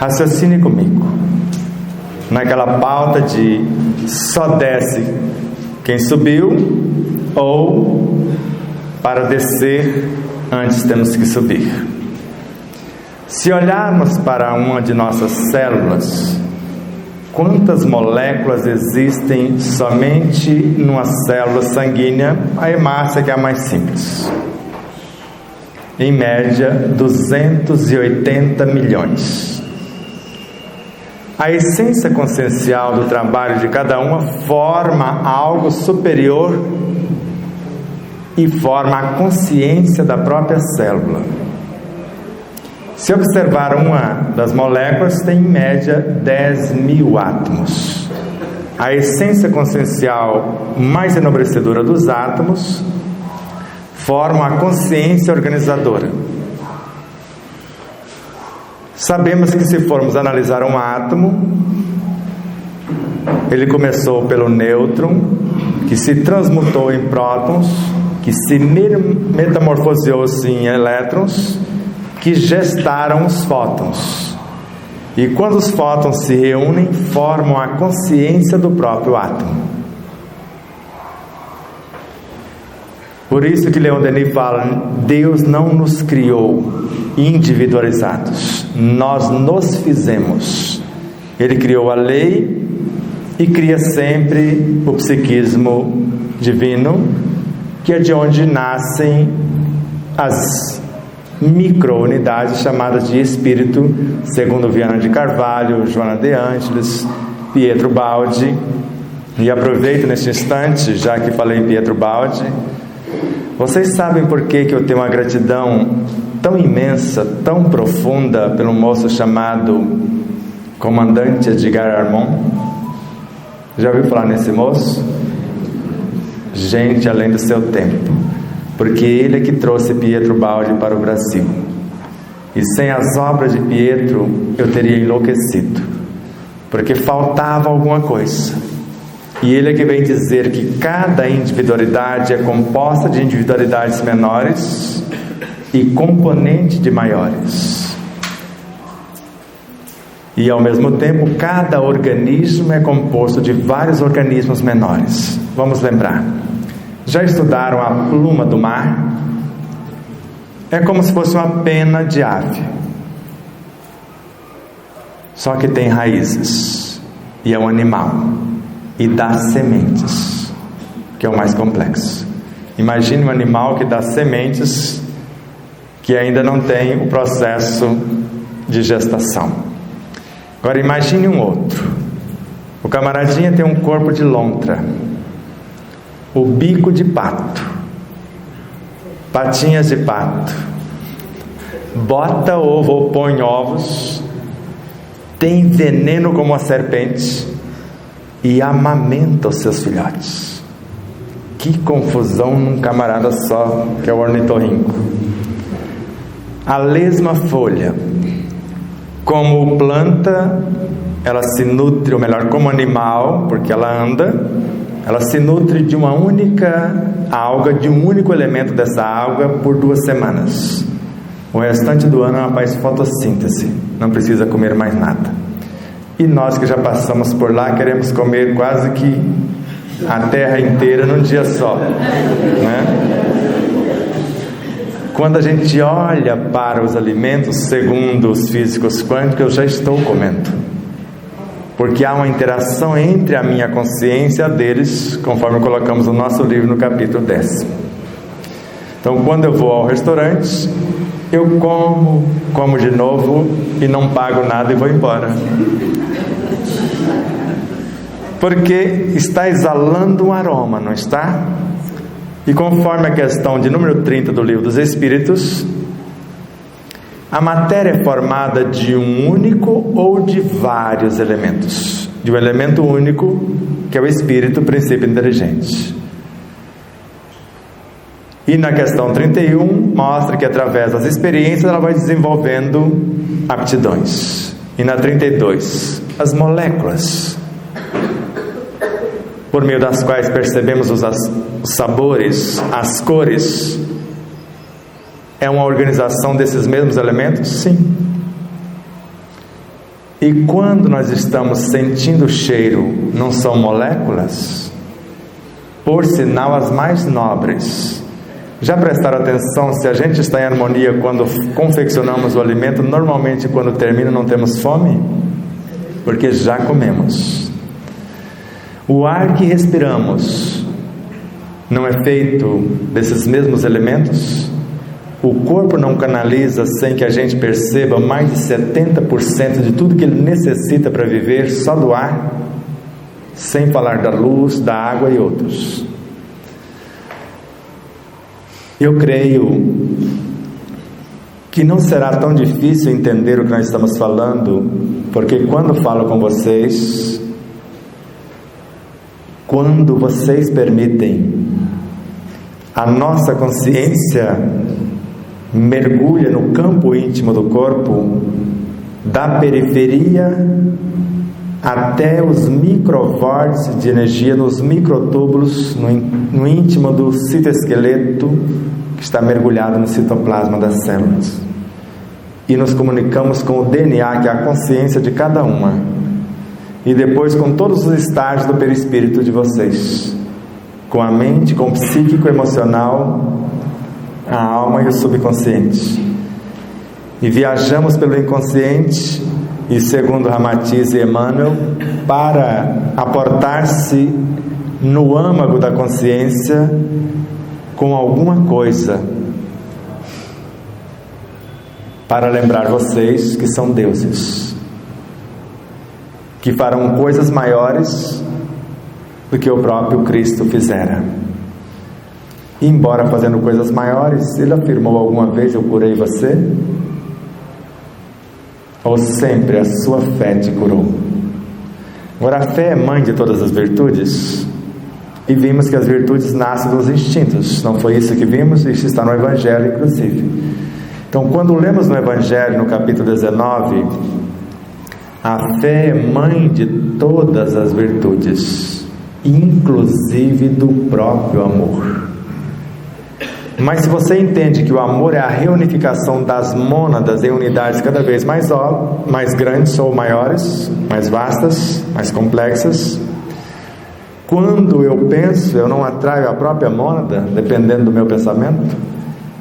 Raciocine comigo naquela pauta de só desce quem subiu, ou para descer antes temos que subir. Se olharmos para uma de nossas células, quantas moléculas existem somente numa célula sanguínea, a hemácia, que é a mais simples? Em média, 280 milhões. A essência consciencial do trabalho de cada uma forma algo superior e forma a consciência da própria célula. Se observar uma das moléculas, tem em média 10 mil átomos. A essência consciencial mais enobrecedora dos átomos forma a consciência organizadora. Sabemos que se formos analisar um átomo, ele começou pelo nêutron, que se transmutou em prótons, que se metamorfoseou-se em elétrons, que gestaram os fótons. E quando os fótons se reúnem, formam a consciência do próprio átomo. Por isso que Leon Denis fala: Deus não nos criou individualizados, nós nos fizemos. Ele criou a lei e cria sempre o psiquismo divino, que é de onde nascem as micro-unidades chamadas de espírito, segundo Viana de Carvalho, Joana de Ângeles, Pietro Baldi. E aproveito neste instante, já que falei em Pietro Baldi, vocês sabem por que eu tenho uma gratidão tão imensa, tão profunda pelo moço chamado Comandante Edgar Armand? Já ouviu falar nesse moço? Gente além do seu tempo, porque ele é que trouxe Pietro Baldi para o Brasil. E sem as obras de Pietro eu teria enlouquecido, porque faltava alguma coisa. E ele é que vem dizer que cada individualidade é composta de individualidades menores e componente de maiores. E ao mesmo tempo, cada organismo é composto de vários organismos menores. Vamos lembrar. Já estudaram a pluma do mar? É como se fosse uma pena de ave, só que tem raízes, e é um animal, e dá sementes, que é o mais complexo. Imagine um animal que dá sementes, que ainda não tem o processo de gestação. Agora imagine um outro. O camaradinha tem um corpo de lontra, o bico de pato, patinhas de pato, bota ovo ou põe ovos, tem veneno como a serpente e amamenta os seus filhotes. Que confusão num camarada só, que é o ornitorrinco. A lesma folha, como planta, ela se nutre, ou melhor, como animal, porque ela anda, ela se nutre de uma única alga, de um único elemento dessa alga por 2 semanas. O restante do ano ela faz fotossíntese, não precisa comer mais nada. E nós que já passamos por lá queremos comer quase que a terra inteira num dia só, né? Quando a gente olha para os alimentos, segundo os físicos quânticos, eu já estou comendo, porque há uma interação entre a minha consciência e a deles, conforme colocamos no nosso livro no capítulo 10. Então, quando eu vou ao restaurante, eu como de novo e não pago nada e vou embora, porque está exalando um aroma, não está? E conforme a questão de número 30 do Livro dos Espíritos, a matéria é formada de um único ou de vários elementos. De um elemento único, que é o espírito, o princípio inteligente. E na questão 31, mostra que através das experiências ela vai desenvolvendo aptidões. E na 32, as moléculas, por meio das quais percebemos os sabores, as cores, é uma organização desses mesmos elementos? Sim. E quando nós estamos sentindo o cheiro, não são moléculas? Por sinal, as mais nobres. Já prestaram atenção se a gente está em harmonia quando confeccionamos o alimento? Normalmente, quando termina, não temos fome? Porque já comemos. O ar que respiramos não é feito desses mesmos elementos? O corpo não canaliza, sem que a gente perceba, mais de 70% de tudo que ele necessita para viver só do ar, sem falar da luz, da água e outros. Eu creio que não será tão difícil entender o que nós estamos falando, porque quando falo com vocês, quando vocês permitem, a nossa consciência mergulha no campo íntimo do corpo, da periferia até os microvórtices de energia, nos microtúbulos, no íntimo do citoesqueleto, que está mergulhado no citoplasma das células. E nos comunicamos com o DNA, que é a consciência de cada uma. E depois com todos os estágios do perispírito de vocês. Com a mente, com o psíquico, emocional, a alma e o subconsciente. E viajamos pelo inconsciente, e segundo Ramatiz e Emmanuel, para aportar-se no âmago da consciência com alguma coisa, para lembrar vocês que são deuses, que farão coisas maiores do que o próprio Cristo fizera. E embora fazendo coisas maiores, ele afirmou alguma vez: eu curei você? Ou sempre a sua fé te curou? Agora, a fé é mãe de todas as virtudes, e vimos que as virtudes nascem dos instintos. Não foi isso que vimos? Isso está no Evangelho, inclusive. Então, quando lemos no Evangelho, no capítulo 19, a fé é mãe de todas as virtudes, inclusive do próprio amor. Mas se você entende que o amor é a reunificação das mônadas em unidades cada vez mais grandes ou maiores, mais vastas, mais complexas, quando eu penso, eu não atraio a própria mônada, dependendo do meu pensamento.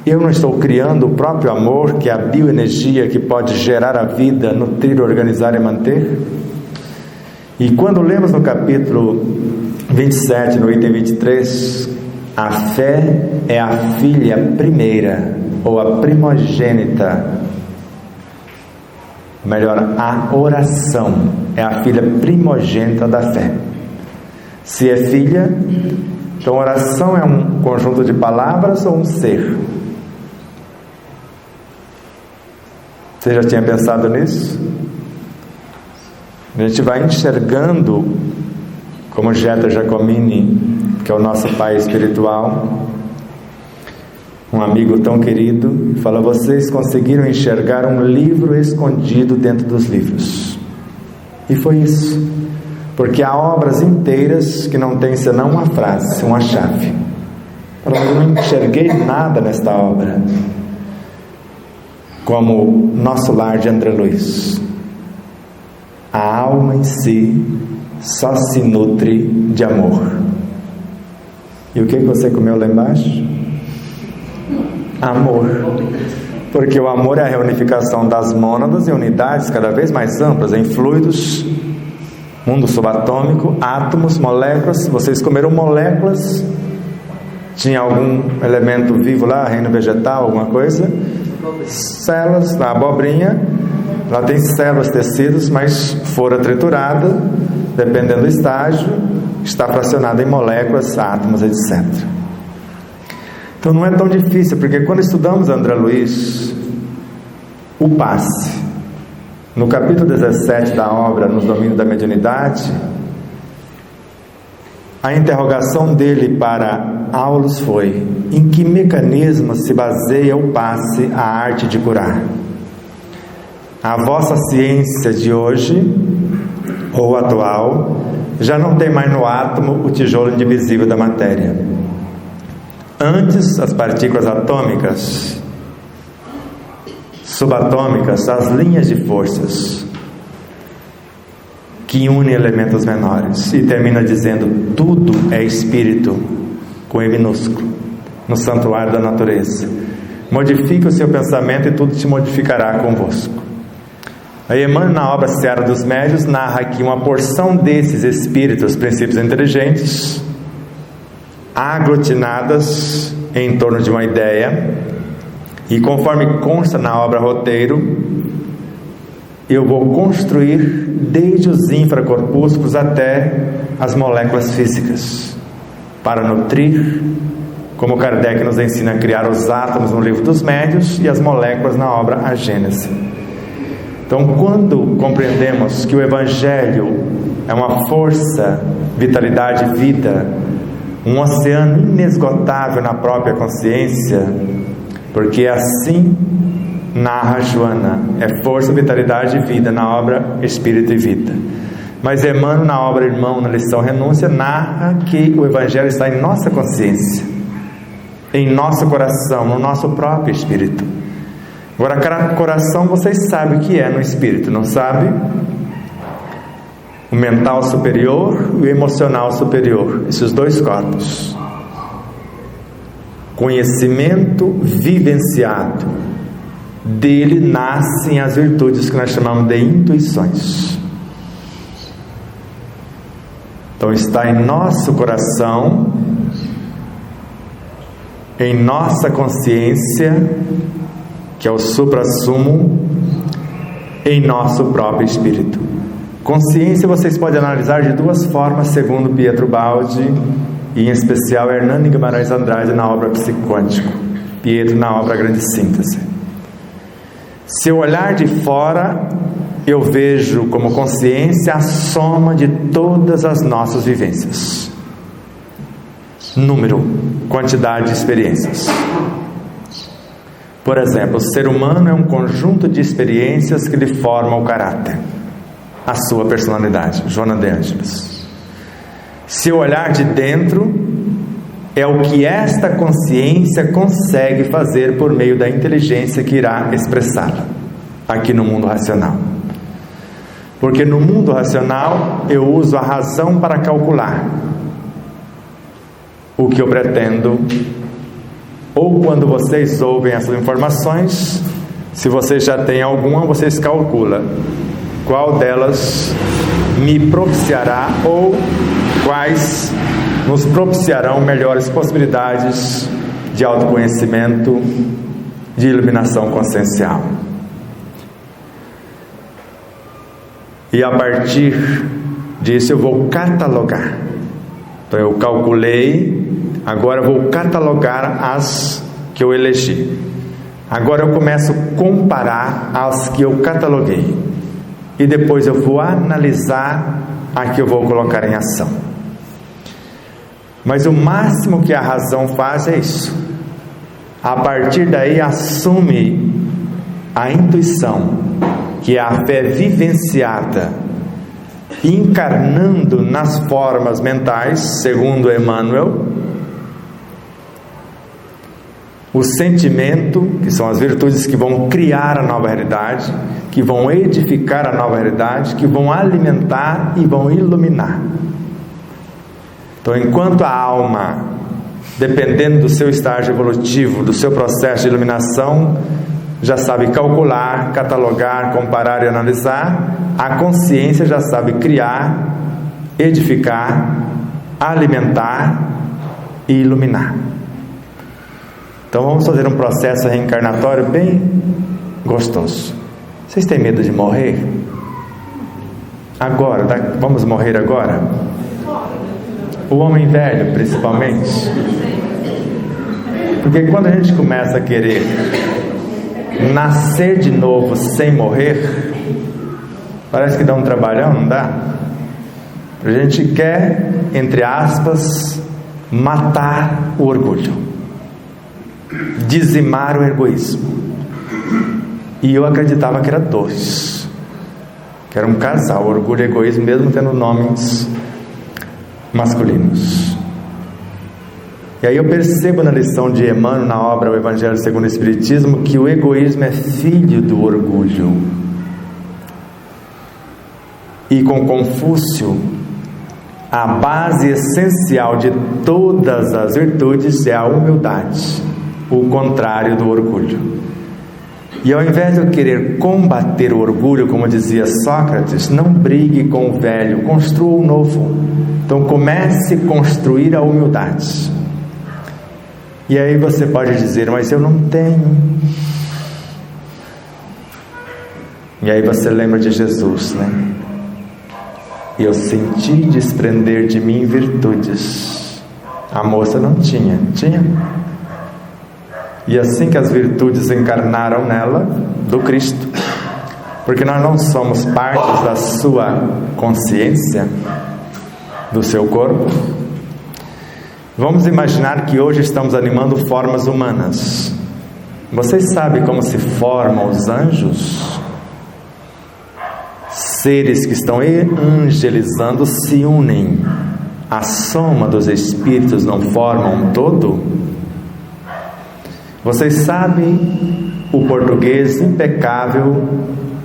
Eu não estou criando o próprio amor, que é a bioenergia que pode gerar a vida, nutrir, organizar e manter. E quando lemos no capítulo 27, no item 23, a fé é a filha primeira, ou a primogênita. Melhor, a oração é a filha primogênita da fé. Se é filha, então oração é um conjunto de palavras ou um ser? Você já tinha pensado nisso? A gente vai enxergando, como Jetta Giacomini, que é o nosso pai espiritual, um amigo tão querido, fala: vocês conseguiram enxergar um livro escondido dentro dos livros. E foi isso, porque há obras inteiras que não tem senão uma frase, uma chave. Eu não enxerguei nada nesta obra, como Nosso Lar de André Luiz. A alma em si só se nutre de amor. E o que você comeu lá embaixo? Amor. Porque o amor é a reunificação das mônadas em unidades cada vez mais amplas, em fluidos, mundo subatômico, átomos, moléculas. Vocês comeram moléculas? Tinha algum elemento vivo lá, reino vegetal, alguma coisa? Células, na abobrinha, ela tem células, tecidos, mas fora triturada, dependendo do estágio, está fracionada em moléculas, átomos, etc. Então não é tão difícil, porque quando estudamos André Luiz, o passe, no capítulo 17 da obra, Nos Domínios da Mediunidade, a interrogação dele para Aulus foi: em que mecanismo se baseia o passe, a arte de curar? A vossa ciência de hoje, ou atual, já não tem mais no átomo o tijolo indivisível da matéria. Antes, as partículas atômicas, subatômicas, as linhas de forças. que une elementos menores. E termina dizendo: tudo é espírito, com E minúsculo, no santuário da natureza. Modifique o seu pensamento e tudo te modificará convosco. Aí Emmanuel, na obra Seara dos Médiuns, narra aqui uma porção desses espíritos, princípios inteligentes, aglutinadas em torno de uma ideia, e conforme consta na obra Roteiro, eu vou construir desde os infracorpúsculos até as moléculas físicas, para nutrir, como Kardec nos ensina a criar os átomos no Livro dos Médiuns e as moléculas na obra A Gênese. Então, quando compreendemos que o Evangelho é uma força, vitalidade, vida, um oceano inesgotável na própria consciência, porque assim narra Joana, é força, vitalidade e vida na obra Espírito e Vida. Mas Emmanuel, na obra Irmão, na lição Renúncia, narra que o Evangelho está em nossa consciência, em nosso coração, no nosso próprio espírito. Agora, coração vocês sabem o que é no espírito, não sabe? O mental superior e o emocional superior, esses dois corpos. Conhecimento vivenciado, dele nascem as virtudes que nós chamamos de intuições. Então está em nosso coração, em nossa consciência, que é o suprassumo, em nosso próprio espírito. Consciência vocês podem analisar de duas formas, segundo Pietro Baldi, e em especial Hernani Guimarães Andrade na obra Psiquântico, Pietro na obra Grande Síntese. Se eu olhar de fora, eu vejo como consciência a soma de todas as nossas vivências. Número, quantidade de experiências. Por exemplo, o ser humano é um conjunto de experiências que lhe formam o caráter, a sua personalidade. Joana de Ângeles. Se eu olhar de dentro, é o que esta consciência consegue fazer por meio da inteligência que irá expressá-la aqui no mundo racional. Porque no mundo racional eu uso a razão para calcular o que eu pretendo. Ou quando vocês ouvem essas informações, se vocês já têm alguma, vocês calculam qual delas me propiciará ou quais nos propiciarão melhores possibilidades de autoconhecimento, de iluminação consciencial. E a partir disso eu vou catalogar. Então eu calculei, agora eu vou catalogar as que eu elegi. Agora eu começo a comparar as que eu cataloguei. E depois eu vou analisar a que eu vou colocar em ação. Mas o máximo que a razão faz é isso. A partir daí assume a intuição, que é a fé vivenciada, encarnando nas formas mentais, segundo Emmanuel, o sentimento, que são as virtudes que vão criar a nova realidade, que vão edificar a nova realidade, que vão alimentar e vão iluminar. Então, enquanto a alma, dependendo do seu estágio evolutivo, do seu processo de iluminação, já sabe calcular, catalogar, comparar e analisar, a consciência já sabe criar, edificar, alimentar e iluminar. Então vamos fazer um processo reencarnatório bem gostoso. Vocês têm medo de morrer? Agora, vamos morrer agora? O homem velho, principalmente. Porque quando a gente começa a querer nascer de novo sem morrer, parece que dá um trabalhão, não dá? A gente quer, entre aspas, matar o orgulho, dizimar o egoísmo. E eu acreditava que era dois, que era um casal, orgulho e egoísmo, mesmo tendo nomes masculinos. E aí eu percebo na lição de Emmanuel, na obra O Evangelho segundo o Espiritismo, que o egoísmo é filho do orgulho. E com Confúcio, a base essencial de todas as virtudes é a humildade, o contrário do orgulho. E ao invés de eu querer combater o orgulho, como dizia Sócrates, não brigue com o velho, construa o novo. Então comece a construir a humildade. E aí você pode dizer, mas eu não tenho. E aí você lembra de Jesus, né? Eu senti desprender de mim virtudes. A moça não tinha, tinha? E assim que as virtudes encarnaram nela, do Cristo, porque nós não somos partes da sua consciência, do seu corpo. Vamos imaginar que hoje estamos animando formas humanas. Vocês sabem como se formam os anjos? Seres que estão angelizando se unem. A soma dos espíritos não forma um todo? Vocês sabem o português impecável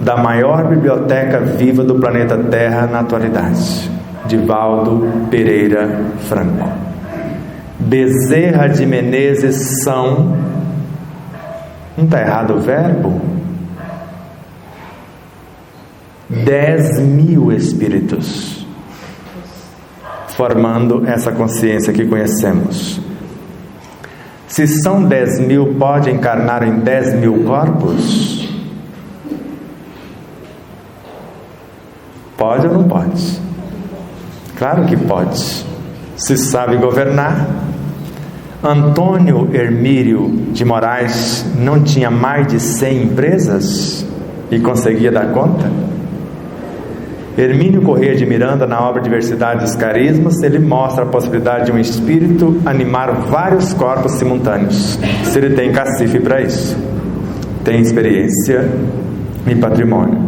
da maior biblioteca viva do planeta Terra na atualidade, Divaldo Pereira Franco. Bezerra de Menezes são... Não está errado o verbo? 10.000 espíritos formando essa consciência que conhecemos. Se são 10.000, pode encarnar em 10.000 corpos? Pode ou não pode? Claro que pode, se sabe governar. Antônio Hermílio de Moraes não tinha mais de 100 empresas e conseguia dar conta? Hermínio Corrêa de Miranda, na obra Diversidade dos Carismas, ele mostra a possibilidade de um espírito animar vários corpos simultâneos, se ele tem cacife para isso, tem experiência e patrimônio.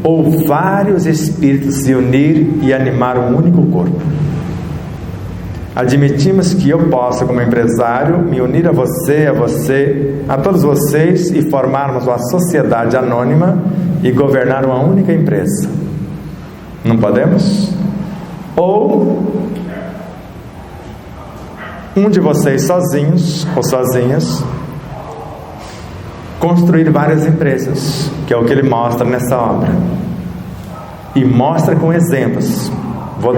Ou vários espíritos se unir e animar um único corpo. Admitimos que eu posso, como empresário, me unir a você, a todos vocês, e formarmos uma sociedade anônima e governar uma única empresa. Não podemos? Ou um de vocês sozinhos ou sozinhas construir várias empresas, que é o que ele mostra nessa obra, e mostra com exemplos. Vou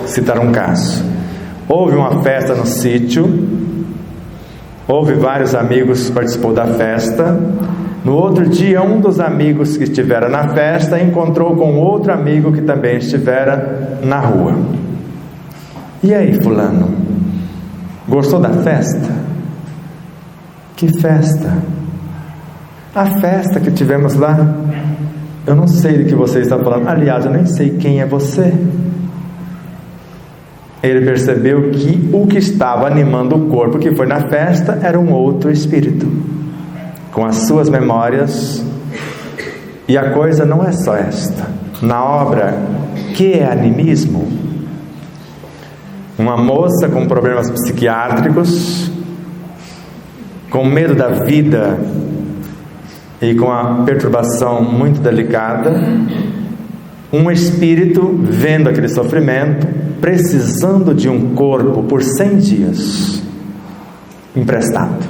citar um caso. Houve uma festa no sítio, houve vários amigos que participou da festa. No outro dia, um dos amigos que estivera na festa encontrou com outro amigo que também estivera na rua. E aí, fulano, gostou da festa? Que festa? A festa que tivemos lá. Eu não sei do que você está falando. Aliás, eu nem sei quem é você. Ele percebeu que o que estava animando o corpo que foi na festa era um outro espírito, com as suas memórias. E a coisa não é só esta. Na obra Que é Animismo, uma moça com problemas psiquiátricos, com medo da vida e com a perturbação muito delicada, um espírito vendo aquele sofrimento, precisando de um corpo por 100 dias emprestado.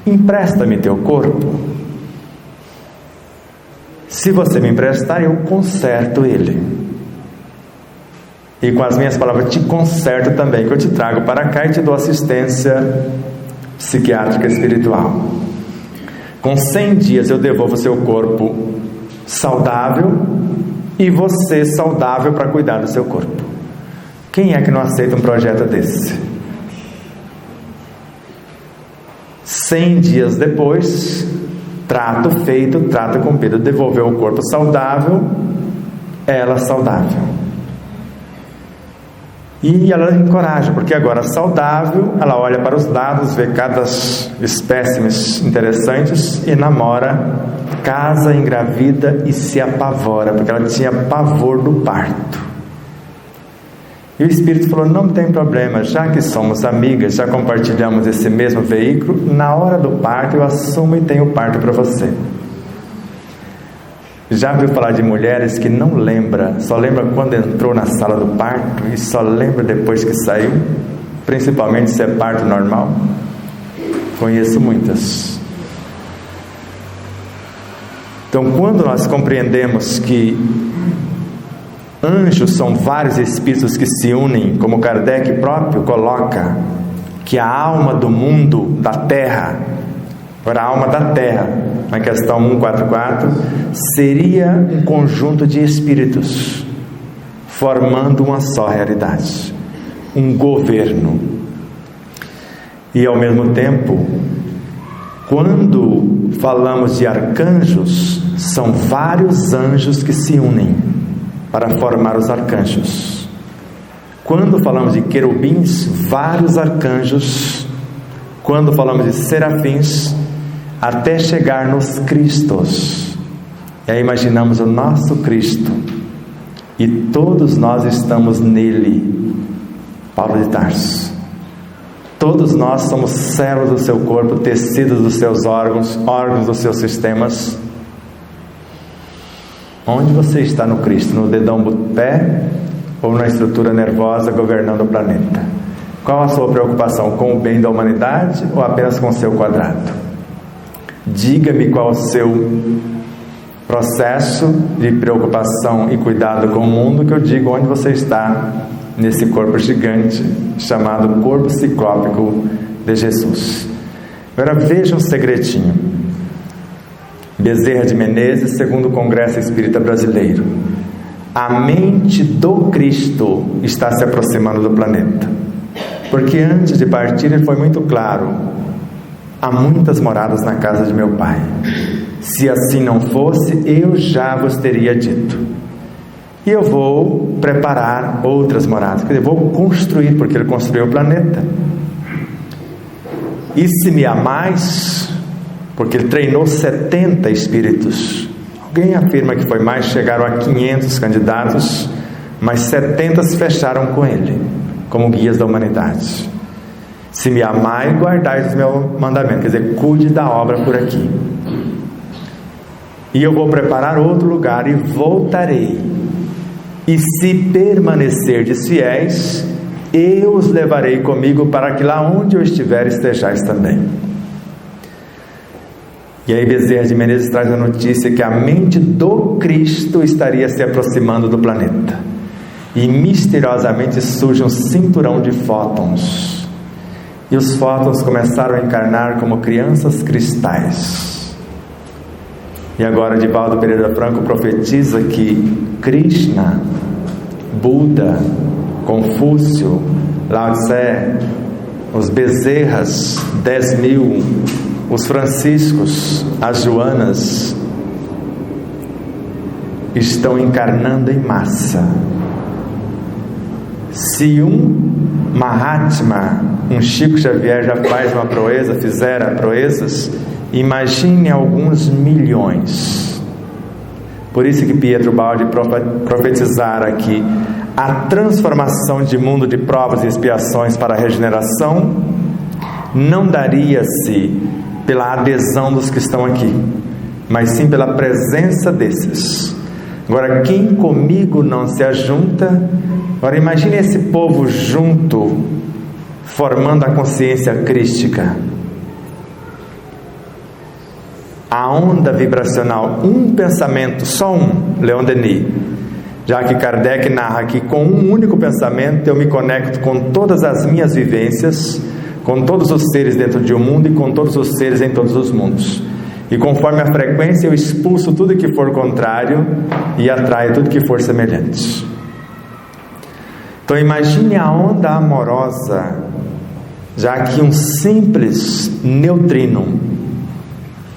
Empresta-me teu corpo. Se você me emprestar, eu conserto ele. E com as minhas palavras, te conserto também, que eu te trago para cá e te dou assistência psiquiátrica espiritual. Com 100 dias eu devolvo seu corpo saudável e você saudável para cuidar do seu corpo. Quem é que não aceita um projeto desse? 100 dias depois, trato feito, trato cumprido, devolveu o corpo saudável, ela saudável. E ela encoraja, porque agora saudável, ela olha para os lados, vê cada espécimes interessantes e namora, casa, engravida e se apavora, porque ela tinha pavor do parto. E o Espírito falou, não tem problema, já que somos amigas, já compartilhamos esse mesmo veículo, na hora do parto eu assumo e tenho parto para você. Já ouviu falar de mulheres que não lembra, só lembra quando entrou na sala do parto e só lembra depois que saiu, principalmente se é parto normal? Conheço muitas. Então, quando nós compreendemos que anjos são vários espíritos que se unem, como Kardec próprio coloca, que a alma do mundo, da Terra, agora a alma da Terra, na questão 144, seria um conjunto de espíritos, formando uma só realidade, um governo. E ao mesmo tempo, quando falamos de arcanjos, são vários anjos que se unem para formar os arcanjos. Quando falamos de querubins, vários arcanjos. Quando falamos de serafins, até chegar nos Cristos. E aí imaginamos o nosso Cristo, e todos nós estamos nele. Paulo de Tarso. Todos nós somos células do seu corpo, tecidos dos seus órgãos, órgãos dos seus sistemas. Onde você está no Cristo? No dedão do pé ou na estrutura nervosa governando o planeta? Qual a sua preocupação? Com o bem da humanidade ou apenas com o seu quadrado? Diga-me qual o seu processo de preocupação e cuidado com o mundo, que eu digo onde você está nesse corpo gigante chamado corpo ciclópico de Jesus. Agora veja um segredinho. Bezerra de Menezes, segundo o Congresso Espírita Brasileiro: a mente do Cristo está se aproximando do planeta, porque antes de partir ele foi muito claro: há muitas moradas na casa de meu Pai. Se assim não fosse, eu já vos teria dito. E eu vou preparar outras moradas, quer dizer, vou construir, porque ele construiu o planeta. E se me amais, porque ele treinou 70 espíritos. Alguém afirma que foi mais, chegaram a 500 candidatos, mas 70 se fecharam com ele, como guias da humanidade. Se me amai, guardai os meus mandamentos, quer dizer, cuide da obra por aqui. E eu vou preparar outro lugar e voltarei. E se permanecerdes fiéis, eu os levarei comigo, para que lá onde eu estiver estejais também. E aí Bezerra de Menezes traz a notícia que a mente do Cristo estaria se aproximando do planeta. E misteriosamente surge um cinturão de fótons. E os fótons começaram a encarnar como crianças cristais. E agora Divaldo Pereira Franco profetiza que Krishna, Buda, Confúcio, Lao Tse, os Bezerras, 10.000, os Franciscos, as Joanas, estão encarnando em massa. Se um Mahatma, um Chico Xavier já faz uma proeza, fizera proezas, imagine alguns milhões. Por isso que Pietro Baldi profetizara aqui a transformação de mundo de provas e expiações para a regeneração não daria-se pela adesão dos que estão aqui, mas sim pela presença desses. Agora, quem comigo não se ajunta, agora imagine esse povo junto, formando a consciência crística. A onda vibracional, um pensamento, só um, Leon Denis, já que Kardec narra que com um único pensamento eu me conecto com todas as minhas vivências, com todos os seres dentro de um mundo e com todos os seres em todos os mundos. E conforme a frequência eu expulso tudo que for contrário e atraio tudo que for semelhante. Então imagine a onda amorosa, já que um simples neutrino,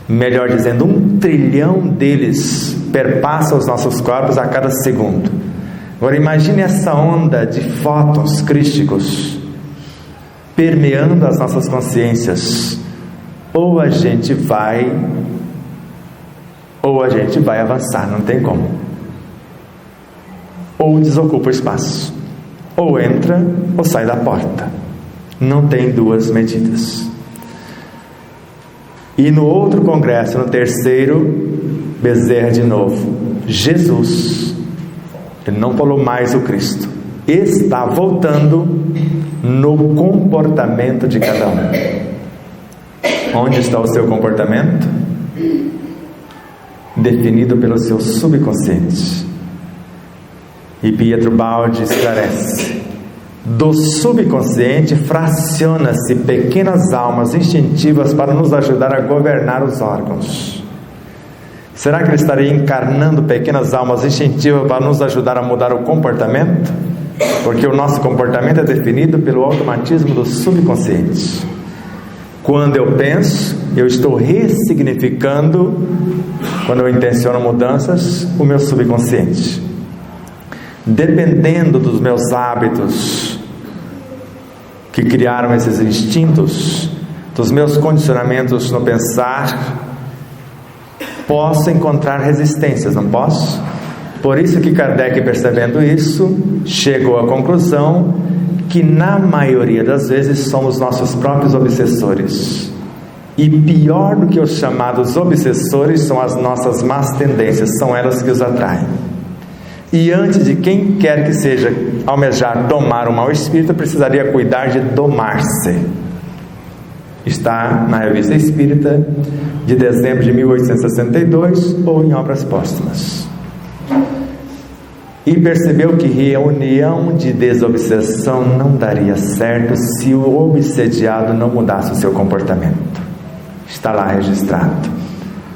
melhor dizendo, 1 trilhão deles perpassa os nossos corpos a cada segundo. Agora imagine essa onda de fótons crísticos permeando as nossas consciências. Ou a gente vai avançar, não tem como. Ou desocupa o espaço, ou entra ou sai da porta. Não tem duas medidas. E no outro congresso, no terceiro, Bezerra de novo: Jesus, ele não falou mais o Cristo, está voltando no comportamento de cada um. Onde está o seu comportamento? Definido pelo seu subconsciente. E Pietro Baldi esclarece: do subconsciente fraciona-se pequenas almas instintivas para nos ajudar a governar os órgãos. Será que ele estaria encarnando pequenas almas instintivas para nos ajudar a mudar o comportamento? Porque o nosso comportamento é definido pelo automatismo do subconsciente. Quando eu penso, eu estou ressignificando, quando eu intenciono mudanças, o meu subconsciente. Dependendo dos meus hábitos que criaram esses instintos, dos meus condicionamentos no pensar, posso encontrar resistências, não posso? Por isso que Kardec, percebendo isso, chegou à conclusão que na maioria das vezes somos nossos próprios obsessores. E pior do que os chamados obsessores são as nossas más tendências, são elas que os atraem. E antes de quem quer que seja almejar domar o mau espírito, precisaria cuidar de domar-se. Está na Revista Espírita de dezembro de 1862 ou em Obras Póstumas. E percebeu que reunião de desobsessão não daria certo se o obsediado não mudasse o seu comportamento. Está lá registrado.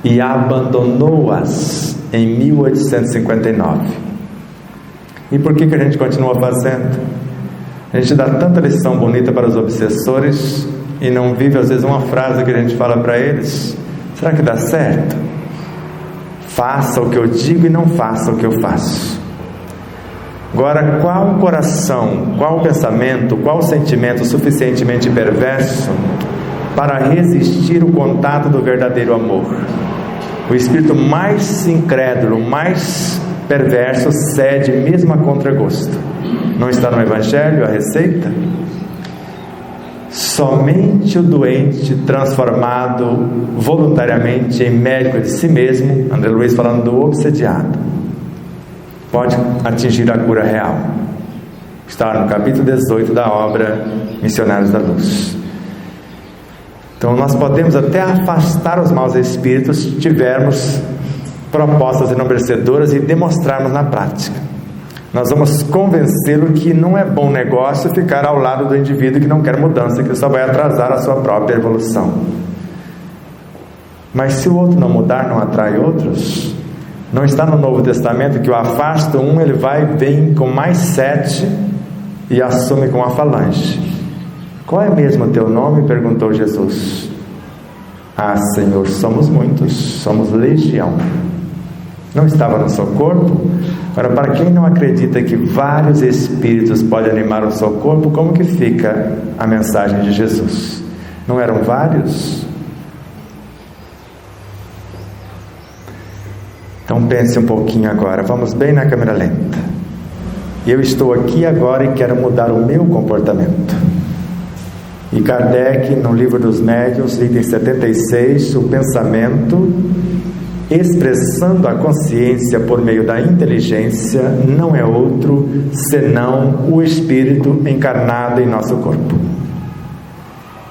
E abandonou-as em 1859. E por que a gente continua fazendo? A gente dá tanta lição bonita para os obsessores e não vive às vezes uma frase que a gente fala para eles. Será que dá certo? Faça o que eu digo e não faça o que eu faço. Agora, qual coração, qual pensamento, qual sentimento suficientemente perverso para resistir o contato do verdadeiro amor? O espírito mais incrédulo, mais perverso, cede mesmo a contragosto. Não está no Evangelho a receita? Somente o doente transformado voluntariamente em médico de si mesmo, André Luiz falando do obsediado, pode atingir a cura real. Está no capítulo 18 da obra Missionários da Luz. Então nós podemos até afastar os maus espíritos se tivermos propostas enobrecedoras e demonstrarmos na prática. Nós vamos convencê-lo que não é bom negócio ficar ao lado do indivíduo que não quer mudança, que só vai atrasar a sua própria evolução. Mas se o outro não mudar, não atrai outros. Não está no Novo Testamento que o afasta um, ele vai, vem com mais 7 e assume com a falange. Qual é mesmo o teu nome? Perguntou Jesus. Ah, Senhor, somos muitos, somos legião. Não estava no seu corpo? Agora, para quem não acredita que vários espíritos podem animar o seu corpo, como que fica a mensagem de Jesus? Não eram vários? Então pense um pouquinho agora, vamos bem na câmera lenta. Eu estou aqui agora e quero mudar o meu comportamento. E Kardec, no Livro dos Médiuns, item 76, o pensamento, expressando a consciência por meio da inteligência, não é outro senão o espírito encarnado em nosso corpo.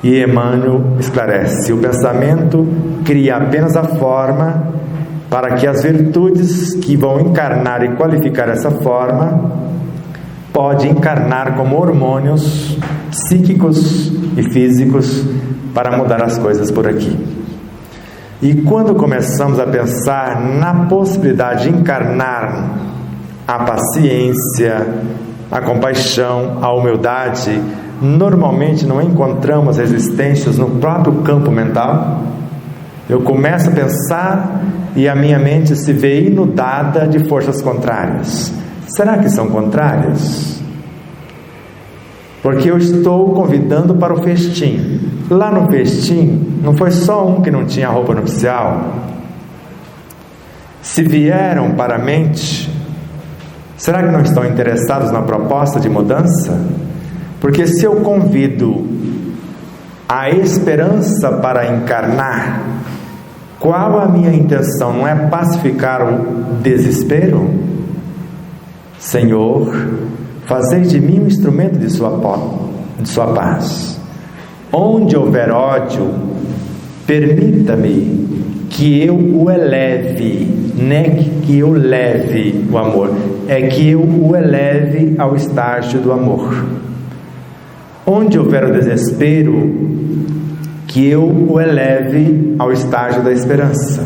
E Emmanuel esclarece: o pensamento cria apenas a forma para que as virtudes que vão encarnar e qualificar essa forma pode encarnar como hormônios psíquicos e físicos para mudar as coisas por aqui. E quando começamos a pensar na possibilidade de encarnar a paciência, a compaixão, a humildade, normalmente não encontramos resistências no próprio campo mental. Eu começo a pensar e a minha mente se vê inundada de forças contrárias. Será que são contrárias? Porque eu estou convidando para o festim. Lá no festim, não foi só um que não tinha roupa nupcial. Se vieram para a mente, será que não estão interessados na proposta de mudança? Porque se eu convido a esperança para encarnar, Qual a minha intenção? Não é pacificar o desespero? Senhor, fazei de mim um instrumento de sua paz. Onde houver ódio, permita-me que eu o eleve, não é que eu leve o amor, é que eu o eleve ao estágio do amor. Onde houver o desespero, que eu o eleve ao estágio da esperança,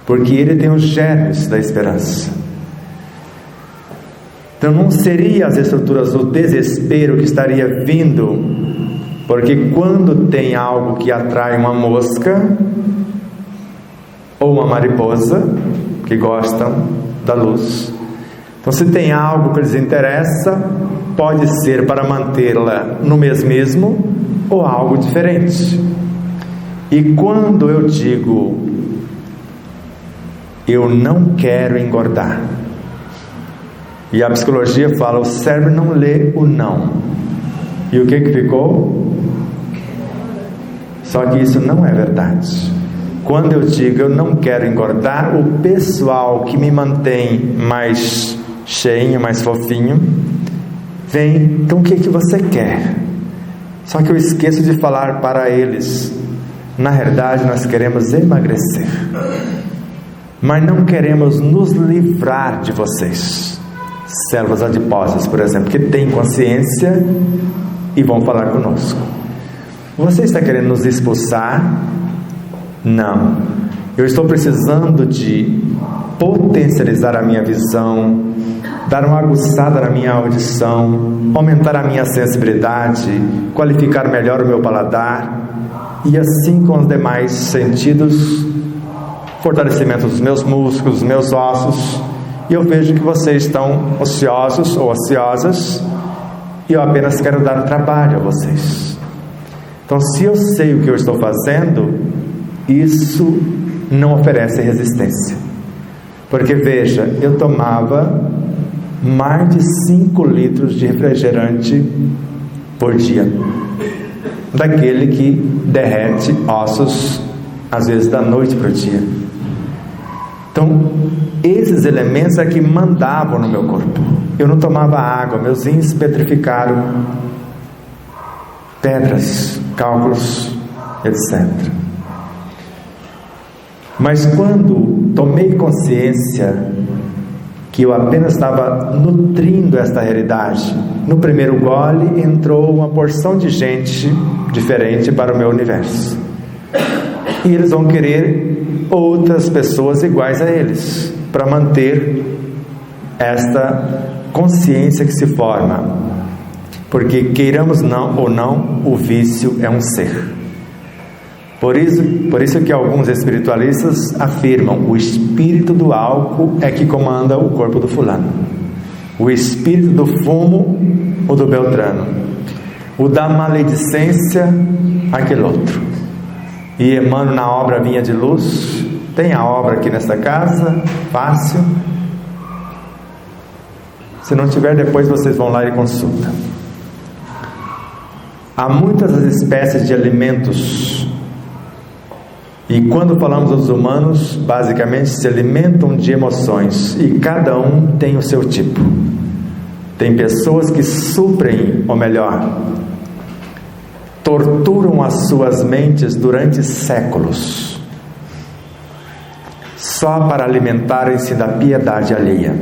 porque ele tem os germes da esperança. Então não seria as estruturas do desespero que estaria vindo, porque quando tem algo que atrai uma mosca ou uma mariposa que gostam da luz, então se tem algo que lhes interessa, pode ser para mantê-la no mesmo ou algo diferente. E quando eu digo eu não quero engordar, e a psicologia fala, o cérebro não lê o não, e o que ficou? Só que isso não é verdade. Quando eu digo eu não quero engordar, o pessoal que me mantém mais cheinho, mais fofinho, vem, então o que você quer? Só que eu esqueço de falar para eles, na verdade nós queremos emagrecer, mas não queremos nos livrar de vocês. Células adiposas, por exemplo, que têm consciência e vão falar conosco. Você está querendo nos expulsar? Não. Eu estou precisando de potencializar a minha visão, dar uma aguçada na minha audição, aumentar a minha sensibilidade, qualificar melhor o meu paladar, e assim com os demais sentidos, fortalecimento dos meus músculos, dos meus ossos. E eu vejo que vocês estão ociosos ou ociosas, e eu apenas quero dar trabalho a vocês. Então, se eu sei o que eu estou fazendo, isso não oferece resistência. Porque veja, eu tomava mais de 5 litros de refrigerante por dia, daquele que derrete ossos, às vezes da noite para o dia. Então, esses elementos é que mandavam no meu corpo. Eu não tomava água, meus rins petrificaram, pedras, cálculos, etc. Mas quando tomei consciência que eu apenas estava nutrindo esta realidade, no primeiro gole entrou uma porção de gente diferente para o meu universo, e eles vão querer outras pessoas iguais a eles, para manter esta consciência que se forma, porque queiramos não ou não, o vício é um ser. Por isso que alguns espiritualistas afirmam, o espírito do álcool é que comanda o corpo do fulano, o espírito do fumo, o do Beltrano, o da maledicência, aquele outro. E Emmanuel, na obra Vinha de Luz, tem a obra aqui nesta casa, fácil. Se não tiver, depois vocês vão lá e consultam. Há muitas espécies de alimentos, e quando falamos dos humanos, basicamente se alimentam de emoções, e cada um tem o seu tipo. Tem pessoas que suprem, ou melhor, torturam as suas mentes durante séculos, só para alimentarem-se da piedade alheia.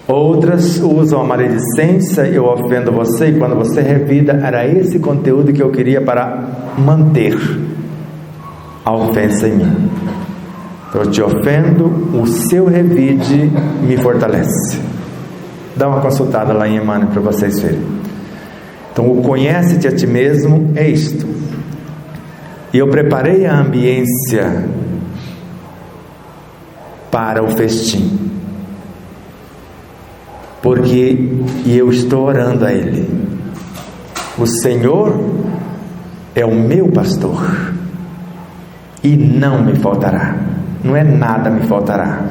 Outras usam a maledicência, eu ofendo você, e quando você revida, era esse conteúdo que eu queria para manter a ofensa em mim. Eu te ofendo, o seu revide me fortalece. Dá uma consultada lá em Emmanuel para vocês verem. Então, o conhece-te a ti mesmo é isto. E eu preparei a ambiência para o festim, porque eu estou orando a Ele. O Senhor é o meu pastor, e não me faltará. Não é nada me faltará.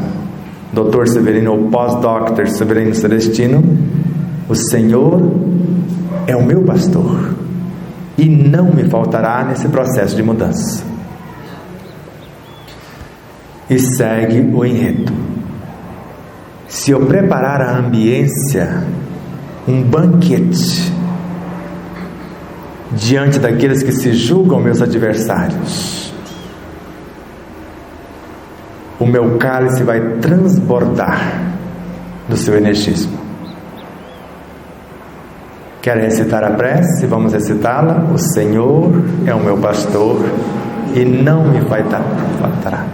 Dr. Severino, ou pós-Dr. Severino Celestino, o Senhor é o meu pastor, e não me faltará nesse processo de mudança. e segue o enredo. Se eu preparar a ambiência, um banquete, diante daqueles que se julgam meus adversários, o meu cálice vai transbordar do seu energismo. Querem recitar a prece? Vamos recitá-la. O Senhor é o meu pastor e não me faltará.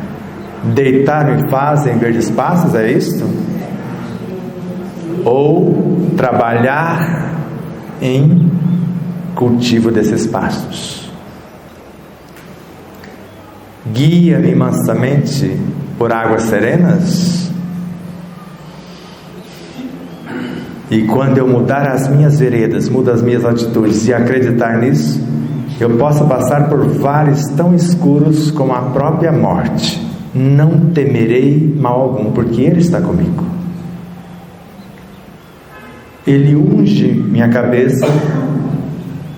Deitar-me faz em verdes pastos, é isto? Ou trabalhar em cultivo desses pastos. Guia-me mansamente por águas serenas, e quando eu mudar as minhas veredas, mudo as minhas atitudes e acreditar nisso, eu posso passar por vales tão escuros como a própria morte. Não temerei mal algum, porque Ele está comigo. Ele unge minha cabeça,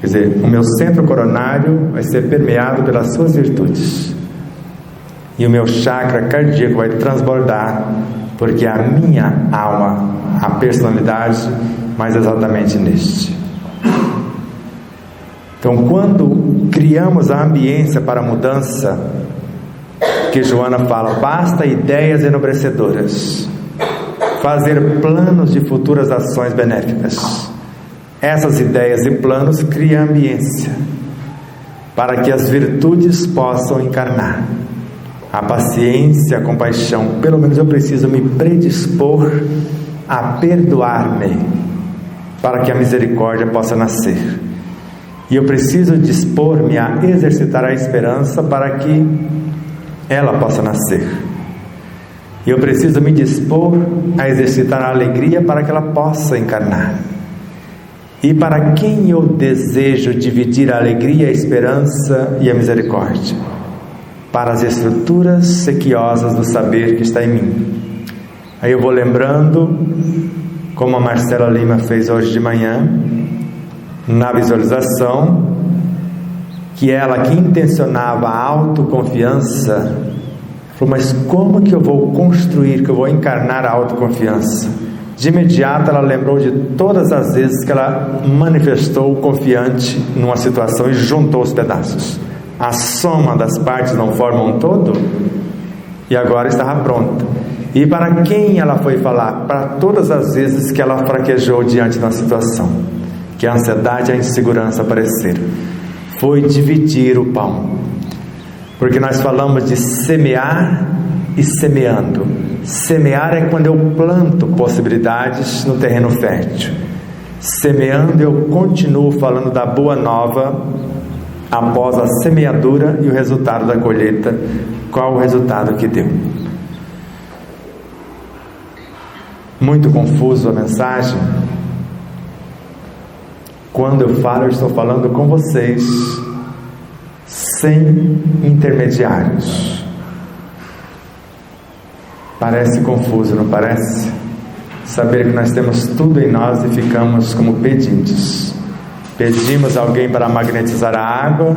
quer dizer, o meu centro coronário vai ser permeado pelas suas virtudes, e o meu chakra cardíaco vai transbordar, porque a minha alma, a personalidade, mais exatamente neste. Então, quando criamos a ambiência para a mudança, que Joana fala, basta ideias enobrecedoras, fazer planos de futuras ações benéficas. Essas ideias e planos criam ambiência para que as virtudes possam encarnar. A paciência, a compaixão, pelo menos eu preciso me predispor a perdoar-me para que a misericórdia possa nascer. E eu preciso dispor-me a exercitar a esperança para que ela possa nascer. E eu preciso me dispor a exercitar a alegria para que ela possa encarnar. E para quem eu desejo dividir a alegria, a esperança e a misericórdia? Para as estruturas sequiosas do saber que está em mim. Aí eu vou lembrando, como a Marcela Lima fez hoje de manhã, na visualização, que ela que intencionava a autoconfiança, falou, mas como que eu vou construir, que eu vou encarnar a autoconfiança? De imediato ela lembrou de todas as vezes que ela manifestou confiante numa situação e juntou os pedaços. A soma das partes não forma um todo, e agora estava pronta. E para quem ela foi falar? Para todas as vezes que ela fraquejou diante de uma situação, que a ansiedade e a insegurança apareceram. Foi dividir o pão, porque nós falamos de semear e semeando. Semear é quando eu planto possibilidades no terreno fértil. Semeando, eu continuo falando da boa nova após a semeadura e o resultado da colheita. Qual o resultado que deu? Muito confuso a mensagem? Quando eu falo, eu estou falando com vocês sem intermediários. Parece confuso, não parece? Saber que nós temos tudo em nós e ficamos como pedintes. Pedimos alguém para magnetizar a água,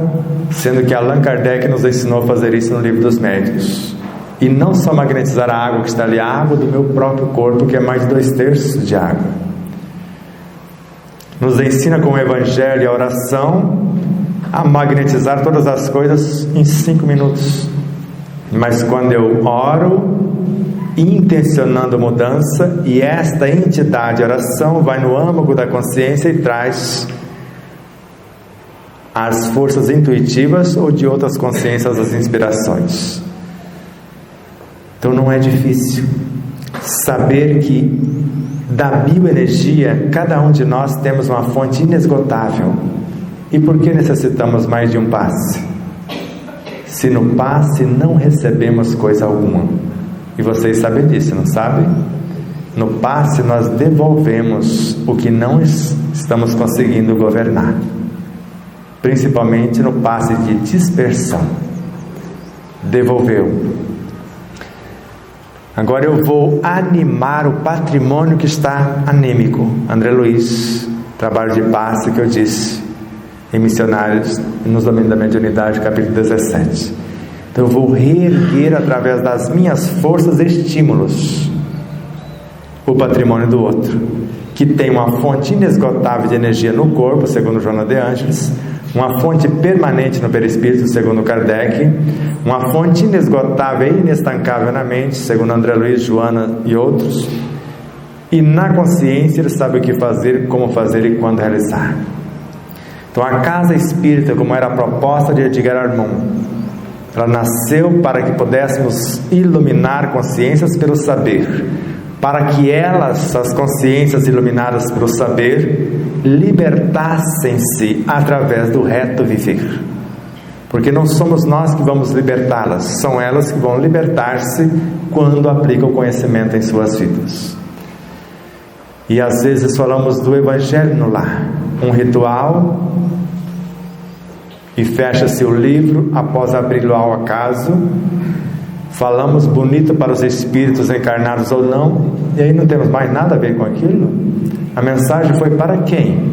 sendo que Allan Kardec nos ensinou a fazer isso no Livro dos Médiuns. E não só magnetizar a água que está ali, a água do meu próprio corpo, que é mais de 2/3 de água. Nos ensina com o Evangelho e a oração a magnetizar todas as coisas em 5 minutos. Mas quando eu oro, intencionando mudança, e esta entidade, oração, vai no âmago da consciência e traz as forças intuitivas ou de outras consciências, as inspirações. Então não é difícil saber que da bioenergia, cada um de nós temos uma fonte inesgotável. E por que necessitamos mais de um passe? Se no passe não recebemos coisa alguma. E vocês sabem disso, não sabem? No passe nós devolvemos o que não estamos conseguindo governar. Principalmente no passe de dispersão. Devolveu. Agora eu vou animar o patrimônio que está anêmico. André Luiz, trabalho de passe que eu disse em Missionários, nos Domínios da Mediunidade, capítulo 17. Então eu vou reerguer através das minhas forças e estímulos o patrimônio do outro, que tem uma fonte inesgotável de energia no corpo, segundo Joana de Ângeles, uma fonte permanente no perispírito, segundo Kardec, uma fonte inesgotável e inestancável na mente, segundo André Luiz, Joana e outros, e na consciência ele sabe o que fazer, como fazer e quando realizar. Então a casa espírita, como era a proposta de Edgar Armand, ela nasceu para que pudéssemos iluminar consciências pelo saber, para que elas, as consciências iluminadas pelo saber, libertassem-se através do reto viver. Porque não somos nós que vamos libertá-las, são elas que vão libertar-se quando aplicam o conhecimento em suas vidas. E às vezes falamos do Evangelho no lar, um ritual, e fecha-se o livro após abri-lo ao acaso, falamos bonito para os espíritos encarnados ou não, e aí não temos mais nada a ver com aquilo. A mensagem foi para quem?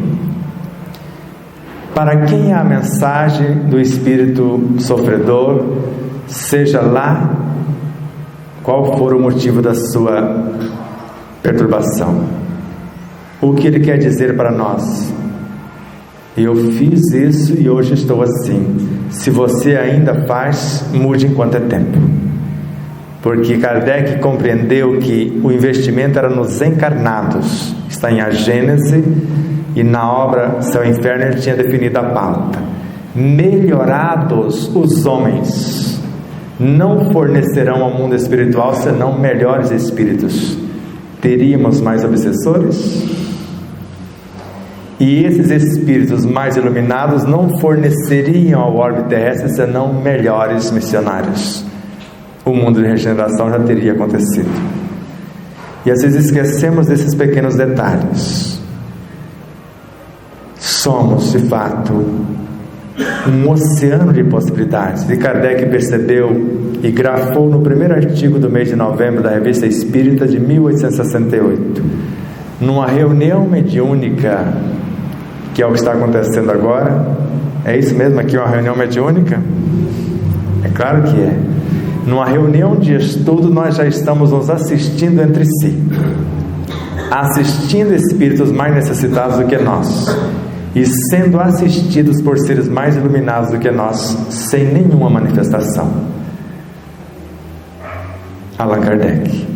Para quem é a mensagem do espírito sofredor, seja lá qual for o motivo da sua perturbação? O que ele quer dizer para nós? Eu fiz isso e hoje estou assim. Se você ainda faz, mude enquanto é tempo. Porque Kardec compreendeu que o investimento era nos encarnados. Está em A Gênese, e na obra Céu e Inferno ele tinha definido a pauta. Melhorados os homens, não fornecerão ao mundo espiritual senão melhores espíritos. Teríamos mais obsessores? E esses espíritos mais iluminados não forneceriam ao orbe terrestre senão melhores missionários. O mundo de regeneração já teria acontecido. E às vezes esquecemos desses pequenos detalhes. Somos, de fato, um oceano de possibilidades. E Kardec percebeu e grafou no primeiro artigo do mês de novembro da Revista Espírita de 1868, numa reunião mediúnica, que é o que está acontecendo agora. É isso mesmo aqui, uma reunião mediúnica? É claro que é. Numa reunião de estudo, nós já estamos nos assistindo entre si, assistindo espíritos mais necessitados do que nós, e sendo assistidos por seres mais iluminados do que nós, sem nenhuma manifestação. Allan Kardec.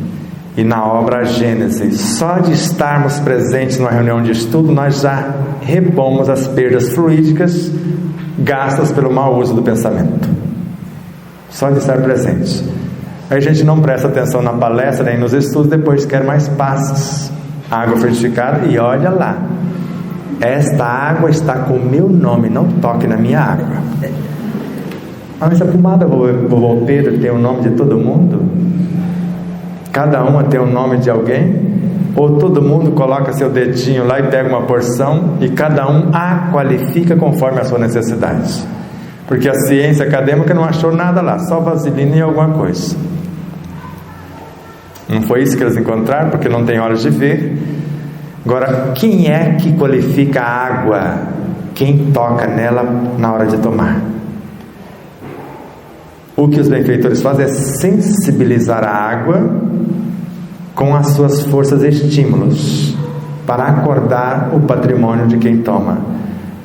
E na obra A Gênese, só de estarmos presentes numa reunião de estudo, nós já repomos as perdas fluídicas gastas pelo mau uso do pensamento. Só de estar presente. Aí a gente não presta atenção na palestra nem nos estudos, depois quer mais passos, água frutificada, e olha lá, esta água está com o meu nome, não toque na minha água. Mas a pomada vovô Pedro tem o nome de todo mundo? Cada uma tem o nome de alguém? Ou todo mundo coloca seu dedinho lá e pega uma porção e cada um a qualifica conforme a sua necessidade? Porque a ciência acadêmica não achou nada lá, só vaselina e alguma coisa. Não foi isso que eles encontraram, porque não tem olhos de ver. Agora, quem é que qualifica a água? Quem toca nela na hora de tomar. O que os benfeitores fazem é sensibilizar a água com as suas forças e estímulos, para acordar o patrimônio de quem toma.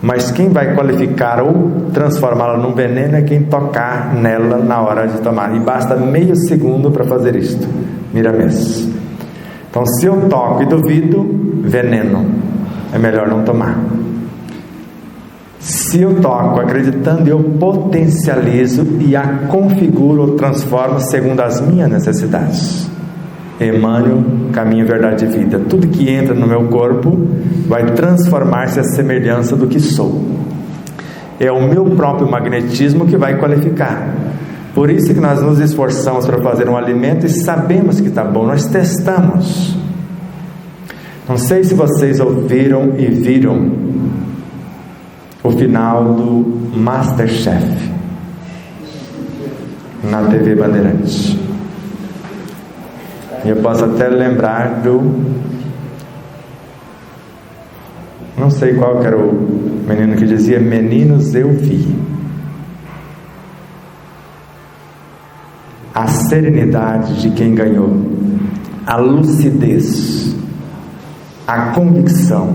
Mas quem vai qualificar ou transformá-la num veneno é quem tocar nela na hora de tomar. E basta meio segundo para fazer isto. Miramês. Então, se eu toco e duvido, veneno. É melhor não tomar. Se eu toco acreditando, eu potencializo e a configuro ou transformo segundo as minhas necessidades. Emmanuel, caminho, verdade e vida. Tudo que entra no meu corpo vai transformar-se à semelhança do que sou. É o meu próprio magnetismo que vai qualificar. Por isso que nós nos esforçamos para fazer um alimento e sabemos que está bom, nós testamos. Não sei se vocês ouviram e viram o final do Masterchef na TV Bandeirantes. E eu posso até lembrar não sei qual que era o menino que dizia: meninos, eu vi. a serenidade de quem ganhou, a lucidez, a convicção.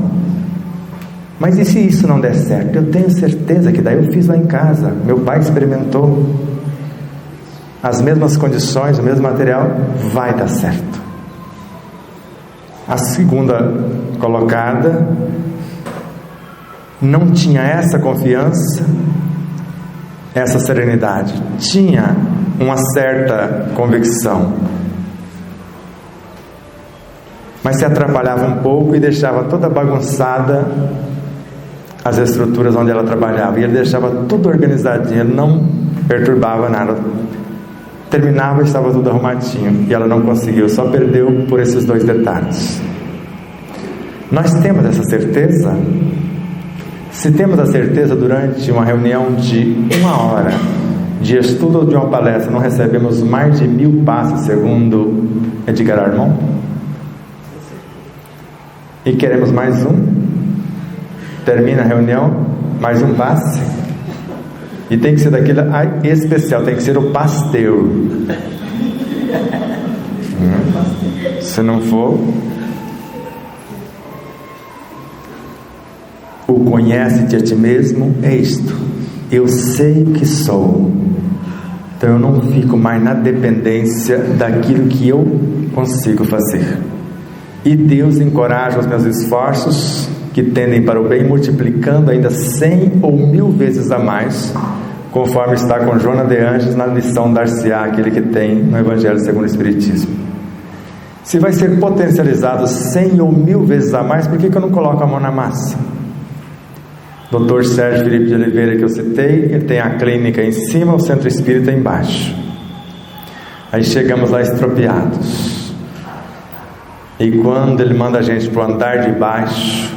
Mas e se isso não der certo? Eu tenho certeza que daí eu fiz lá em casa, meu pai experimentou, as mesmas condições, o mesmo material, vai dar certo. A segunda colocada não tinha essa confiança, essa serenidade, tinha uma certa convicção, mas se atrapalhava um pouco e deixava toda bagunçada as estruturas onde ela trabalhava, e ele deixava tudo organizadinho, ele não perturbava nada, terminava e estava tudo arrumadinho, e ela não conseguiu, só perdeu por esses 2 detalhes. Nós temos essa certeza? Se temos a certeza durante uma reunião de 1 hora de estudo ou de uma palestra, não recebemos mais de 1000 passos, segundo Edgar Armond, e queremos mais um, termina a reunião, mais um passe, e tem que ser daquele especial, tem que ser o pasteur. Se não for, o conhece-te a ti mesmo é isto: eu sei que sou, então eu não fico mais na dependência daquilo que eu consigo fazer, e Deus encoraja os meus esforços que tendem para o bem, multiplicando ainda 100 ou 1000 vezes a mais, conforme está com Joana de Anjos na lição Dar-se-á, aquele que tem no Evangelho segundo o Espiritismo. Se vai ser potencializado 100 ou 1000 vezes a mais, por que eu não coloco a mão na massa? Dr. Sérgio Felipe de Oliveira, que eu citei, ele tem a clínica em cima, o centro espírita embaixo. Aí chegamos lá estropiados, e quando ele manda a gente para o andar de baixo,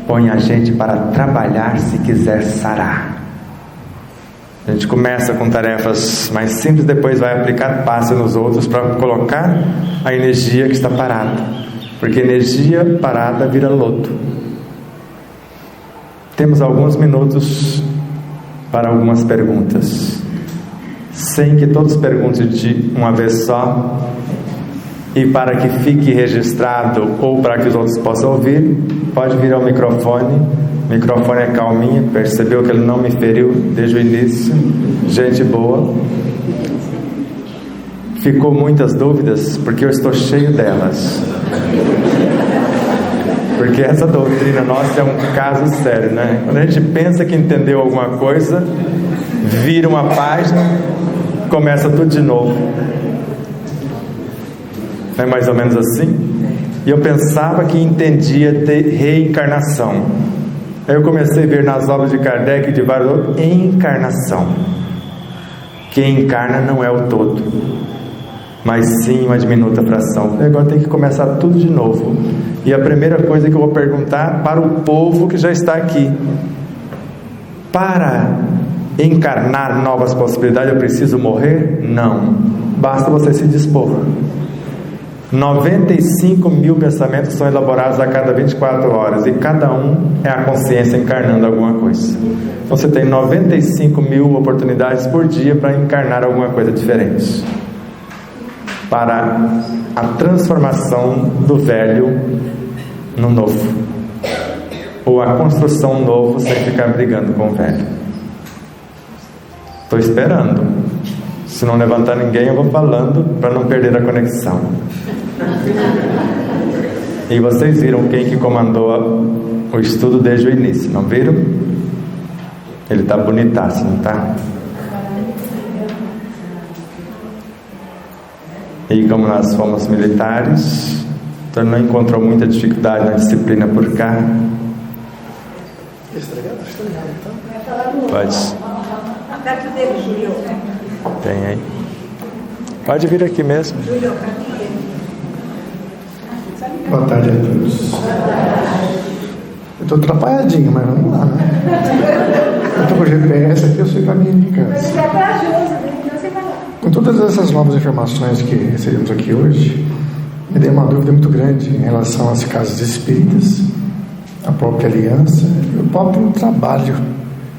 põe a gente para trabalhar se quiser sarar. A gente começa com tarefas mais simples, depois vai aplicar passe nos outros para colocar a energia que está parada, porque energia parada vira lodo. Temos alguns minutos para algumas perguntas, sem que todos perguntem de uma vez só, e para que fique registrado ou para que os outros possam ouvir, pode vir ao microfone. O microfone é calminho, percebeu que ele não me feriu desde o início, gente boa. Ficou muitas dúvidas, porque eu estou cheio delas, porque essa doutrina nossa é um caso sério, né? Quando a gente pensa que entendeu alguma coisa, vira uma página, começa tudo de novo. É mais ou menos assim? E eu pensava que entendia de reencarnação. Aí eu comecei a ver nas obras de Kardec e de vários outros, encarnação. Quem encarna não é o todo, mas sim uma diminuta fração. E agora tem que começar tudo de novo. E a primeira coisa que eu vou perguntar para o povo que já está aqui: para encarnar novas possibilidades eu preciso morrer? Não, basta você se dispor. 95.000 pensamentos são elaborados a cada 24 horas, e cada um é a consciência encarnando alguma coisa. Então você tem 95.000 oportunidades por dia para encarnar alguma coisa diferente, para a transformação do velho no novo, ou a construção novo sem ficar brigando com o velho. Estou esperando. Se não levantar ninguém, eu vou falando para não perder a conexão. E vocês viram quem que comandou o estudo desde o início, não viram? Ele está bonitaço, não está? E como nós fomos militares, então não encontrou muita dificuldade na disciplina por cá. Pode. Tem aí. Pode vir aqui mesmo. Boa tarde a todos. Eu estou atrapalhadinho, mas vamos lá, né? Eu estou com o GPS aqui, eu sei o caminho de casa. Com todas essas novas informações que recebemos aqui hoje, me deu uma dúvida muito grande em relação às casas espíritas, a própria aliança e o próprio trabalho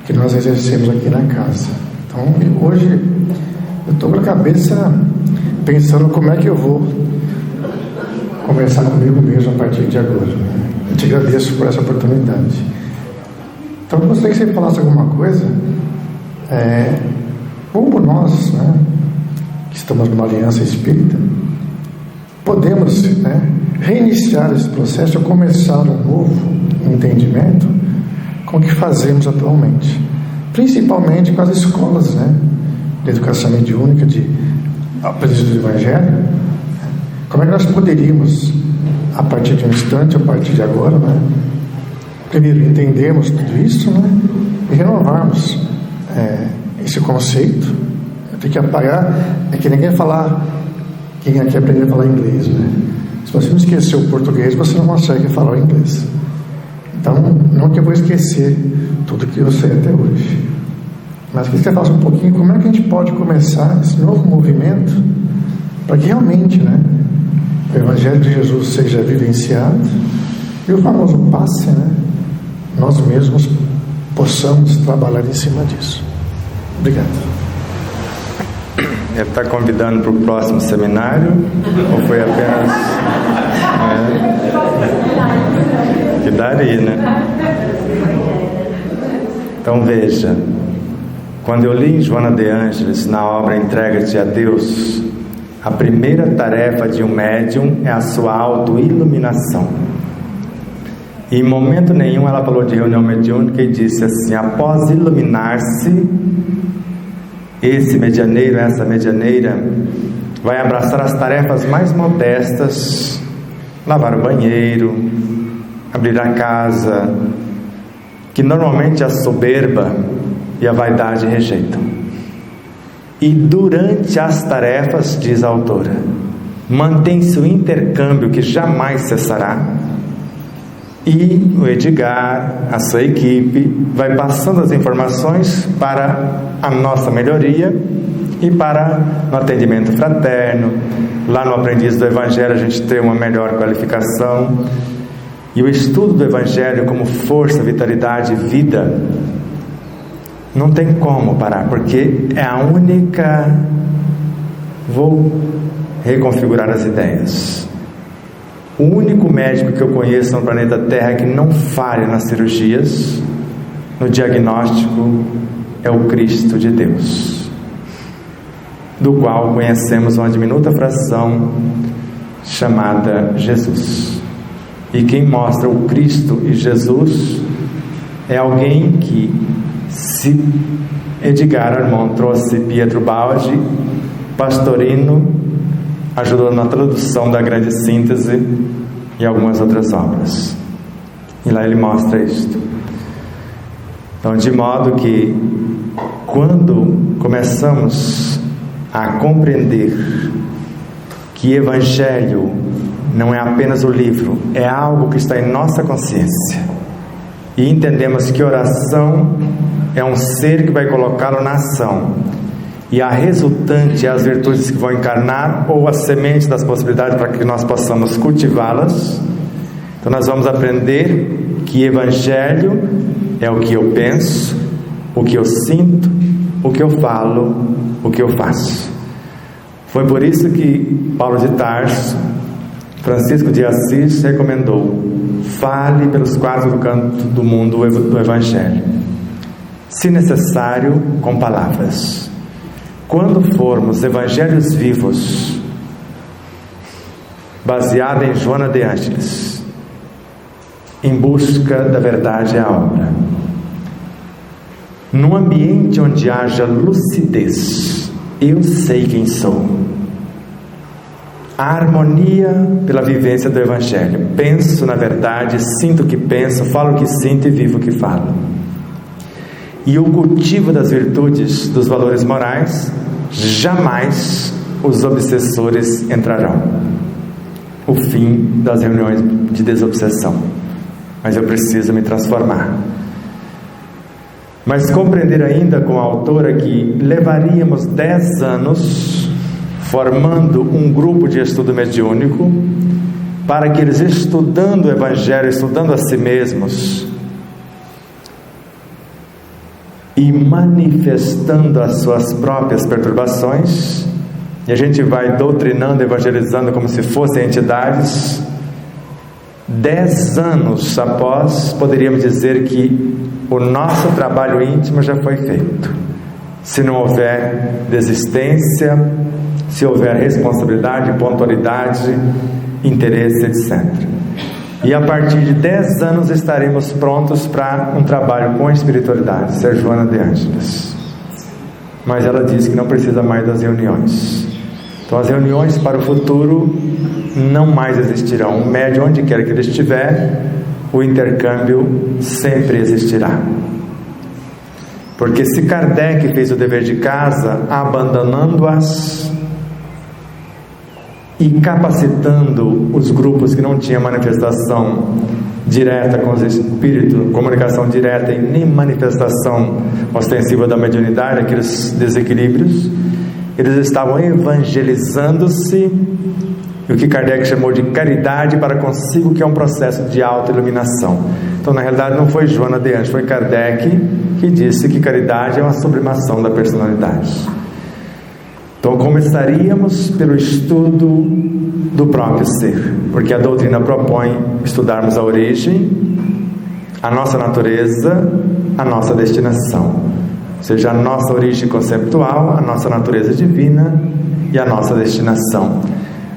que nós exercemos aqui na casa. Então, hoje, Eu estou com a cabeça pensando como é que eu vou conversar comigo mesmo a partir de agora. Eu te agradeço por essa oportunidade. Então eu gostaria que você falasse alguma coisa. Como nós, que estamos numa aliança espírita, podemos reiniciar esse processo ou começar um novo entendimento com o que fazemos atualmente, principalmente com as escolas de educação mediúnica, de aprendizagem do Evangelho. Como é que nós poderíamos, a partir de um instante, a partir de agora, primeiro entendermos tudo isso, e renovarmos esse conceito. Tem que apagar, é que ninguém falar, quem aqui aprender a falar inglês, Se você não esquecer o português, você não consegue falar o inglês. Então, não que eu vou esquecer tudo que eu sei até hoje, mas que você faça um pouquinho como é que a gente pode começar esse novo movimento para que realmente, o Evangelho de Jesus seja vivenciado e o famoso passe, nós mesmos possamos trabalhar em cima disso. Obrigado. Ele está convidando para o próximo seminário? Ou foi apenas... Que daria, Então veja, quando eu li em Joana de Ângeles, na obra Entrega-te a Deus, a primeira tarefa de um médium é a sua autoiluminação. E em momento nenhum ela falou de reunião mediúnica e disse assim: após iluminar-se, esse medianeiro, essa medianeira, vai abraçar as tarefas mais modestas, lavar o banheiro, abrir a casa, que normalmente a soberba e a vaidade rejeitam. E durante as tarefas, diz a autora, mantém-se o intercâmbio que jamais cessará, e o Edgar, a sua equipe, vai passando as informações para a nossa melhoria e para o atendimento fraterno. Lá no Aprendiz do Evangelho a gente tem uma melhor qualificação, e o estudo do Evangelho como força, vitalidade e vida não tem como parar, porque é a única... Vou reconfigurar as ideias. O único médico que eu conheço no planeta Terra que não falha nas cirurgias, no diagnóstico, é o Cristo de Deus, do qual conhecemos uma diminuta fração chamada Jesus. E quem mostra o Cristo e Jesus é alguém que, se Edgar Armand trouxe Pietro Baldi, Pastorino ajudou na tradução da Grande Síntese e algumas outras obras, e lá ele mostra isto. Então, de modo que quando começamos a compreender que Evangelho não é apenas o livro, é algo que está em nossa consciência, e entendemos que oração é um ser que vai colocá-lo na ação, e a resultante é as virtudes que vão encarnar, ou a semente das possibilidades para que nós possamos cultivá-las. Então nós vamos aprender que Evangelho é o que eu penso, o que eu sinto, o que eu falo, o que eu faço. Foi por isso que Paulo de Tarso, Francisco de Assis recomendou: fale pelos quatro cantos do mundo do Evangelho, se necessário com palavras. Quando formos evangelhos vivos, baseado em Joana de Ângeles, em busca da verdade é a obra. Num ambiente onde haja lucidez, eu sei quem sou. A harmonia pela vivência do Evangelho. Penso na verdade, sinto o que penso, falo o que sinto e vivo o que falo. E o cultivo das virtudes, dos valores morais, jamais os obsessores entrarão. O fim das reuniões de desobsessão. Mas eu preciso me transformar. Mas compreender ainda com a autora que levaríamos 10 anos formando um grupo de estudo mediúnico, para que eles, estudando o Evangelho, estudando a si mesmos, e manifestando as suas próprias perturbações, e a gente vai doutrinando, evangelizando como se fossem entidades. 10 anos após, poderíamos dizer que o nosso trabalho íntimo já foi feito. Se não houver desistência, se houver responsabilidade, pontualidade, interesse, etc. E a partir de 10 anos estaremos prontos para um trabalho com a espiritualidade. Isso é Joana de Ângeles. Mas ela disse que não precisa mais das reuniões. Então as reuniões para o futuro não mais existirão. O médium, onde quer que ele estiver, o intercâmbio sempre existirá. Porque se Kardec fez o dever de casa, abandonando-as e capacitando os grupos que não tinham manifestação direta com os espíritos, comunicação direta e nem manifestação ostensiva da mediunidade, aqueles desequilíbrios, eles estavam evangelizando-se, e o que Kardec chamou de caridade para consigo, que é um processo de autoiluminação. Então, na realidade, não foi Joana de Ângeles, foi Kardec que disse que caridade é uma sublimação da personalidade. Então, começaríamos pelo estudo do próprio ser, porque a doutrina propõe estudarmos a origem, a nossa natureza, a nossa destinação, ou seja, a nossa origem conceptual, a nossa natureza divina e a nossa destinação.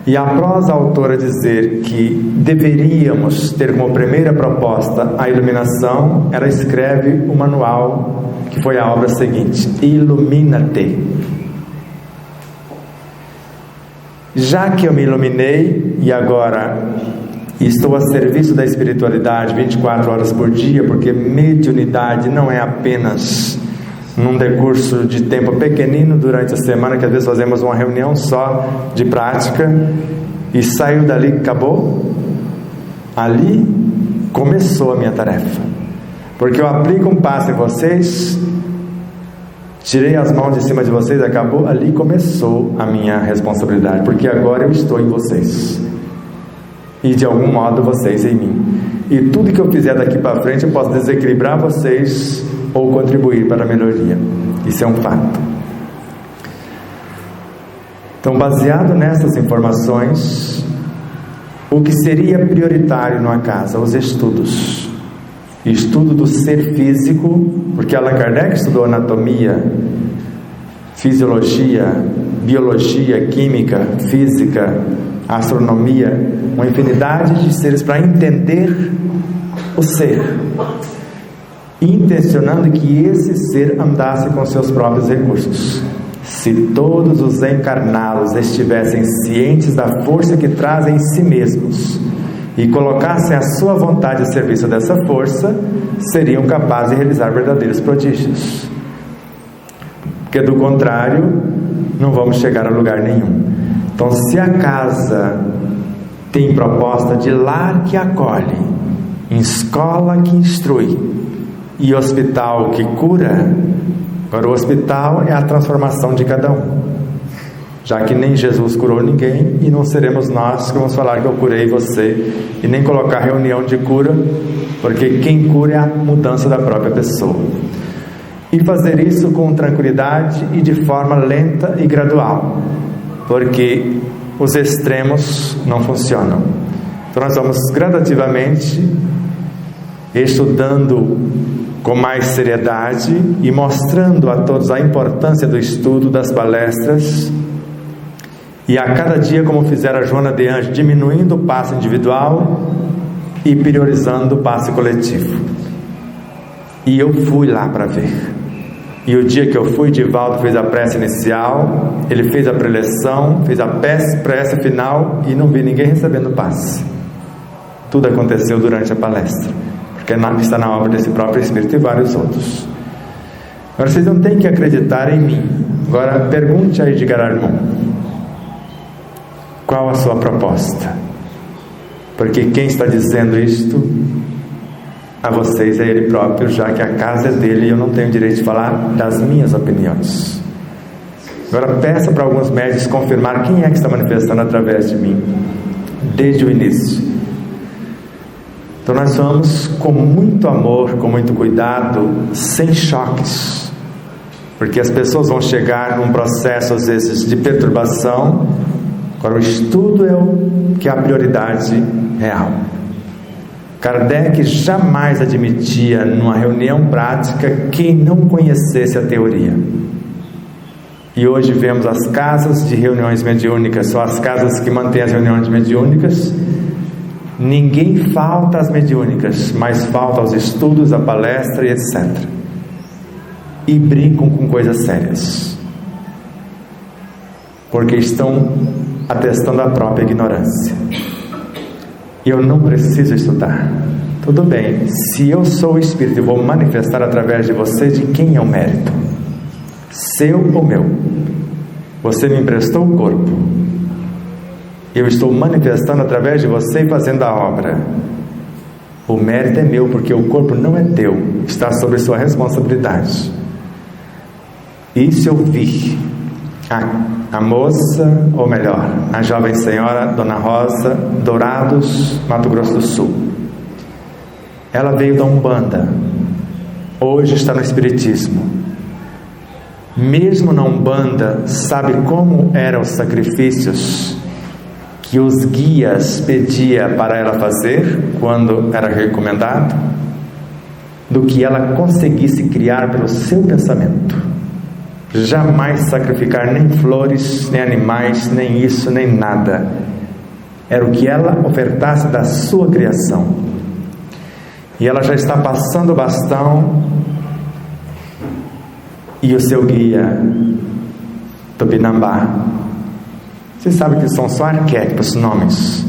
E após a autora dizer que deveríamos ter como primeira proposta a iluminação, ela escreve o manual, que foi a obra seguinte: Ilumina-te. Já que eu me iluminei e agora estou a serviço da espiritualidade 24 horas por dia, porque mediunidade não é apenas num decurso de tempo pequenino durante a semana, que às vezes fazemos uma reunião só de prática e saiu dali, acabou. Ali começou a minha tarefa, porque eu aplico um passo em vocês, tirei as mãos de cima de vocês, acabou, ali começou a minha responsabilidade, porque agora eu estou em vocês e de algum modo vocês em mim, e tudo que eu fizer daqui para frente eu posso desequilibrar vocês ou contribuir para a melhoria. Isso é um fato. Então, baseado nessas informações, o que seria prioritário numa casa? Os estudos. Estudo do ser físico, porque Allan Kardec estudou anatomia, fisiologia, biologia, química, física, astronomia, uma infinidade de seres para entender o ser, intencionando que esse ser andasse com seus próprios recursos. Se todos os encarnados estivessem cientes da força que trazem em si mesmos e colocassem a sua vontade a serviço dessa força, seriam capazes de realizar verdadeiros prodígios. Porque do contrário, não vamos chegar a lugar nenhum. Então, se a casa tem proposta de lar que acolhe, escola que instrui e hospital que cura, agora o hospital é a transformação de cada um, já que nem Jesus curou ninguém e não seremos nós que vamos falar que eu curei você, e nem colocar reunião de cura, porque quem cura é a mudança da própria pessoa. E fazer isso com tranquilidade e de forma lenta e gradual, porque os extremos não funcionam. Então nós vamos gradativamente estudando com mais seriedade e mostrando a todos a importância do estudo, das palestras, e a cada dia, como fizeram a Joana de Ângeles, diminuindo o passo individual e priorizando o passo coletivo. E eu fui lá para ver, e o dia que eu fui, Divaldo fez a prece inicial, ele fez a preleção, fez a prece final, e não vi ninguém recebendo passe. Tudo aconteceu durante a palestra, que está na obra desse próprio Espírito e vários outros. Agora, vocês não têm que acreditar em mim. Agora, pergunte a Edgar Armand, qual a sua proposta? Porque quem está dizendo isto a vocês é ele próprio, já que a casa é dele e eu não tenho direito de falar das minhas opiniões. Agora, peça para alguns médios confirmar quem é que está manifestando através de mim, desde o início. Então nós vamos com muito amor, com muito cuidado, sem choques, porque as pessoas vão chegar num processo, às vezes, de perturbação. Agora, o estudo é o que é a prioridade real. Kardec jamais admitia, numa reunião prática, quem não conhecesse a teoria. E hoje vemos as casas de reuniões mediúnicas, são as casas que mantêm as reuniões mediúnicas. Ninguém falta às mediúnicas, mas falta aos estudos, a palestra e etc. E brincam com coisas sérias, porque estão atestando a própria ignorância. E eu não preciso estudar. Tudo bem, se eu sou o Espírito e vou manifestar através de você, de quem é o mérito? Seu ou meu? Você me emprestou o corpo, eu estou manifestando através de você e fazendo a obra. O mérito é meu, porque o corpo não é teu, está sob sua responsabilidade. E se eu vir a moça, ou melhor, a jovem senhora Dona Rosa, Dourados, Mato Grosso do Sul, ela veio da Umbanda, hoje está no Espiritismo. Mesmo na Umbanda, sabe como eram os sacrifícios que os guias pediam para ela fazer quando era recomendado? Do que ela conseguisse criar pelo seu pensamento. Jamais sacrificar nem flores, nem animais, nem isso, nem nada. Era o que ela ofertasse da sua criação. E ela já está passando o bastão, e o seu guia Tupinambá, vocês sabem que são só arquétipos, nomes.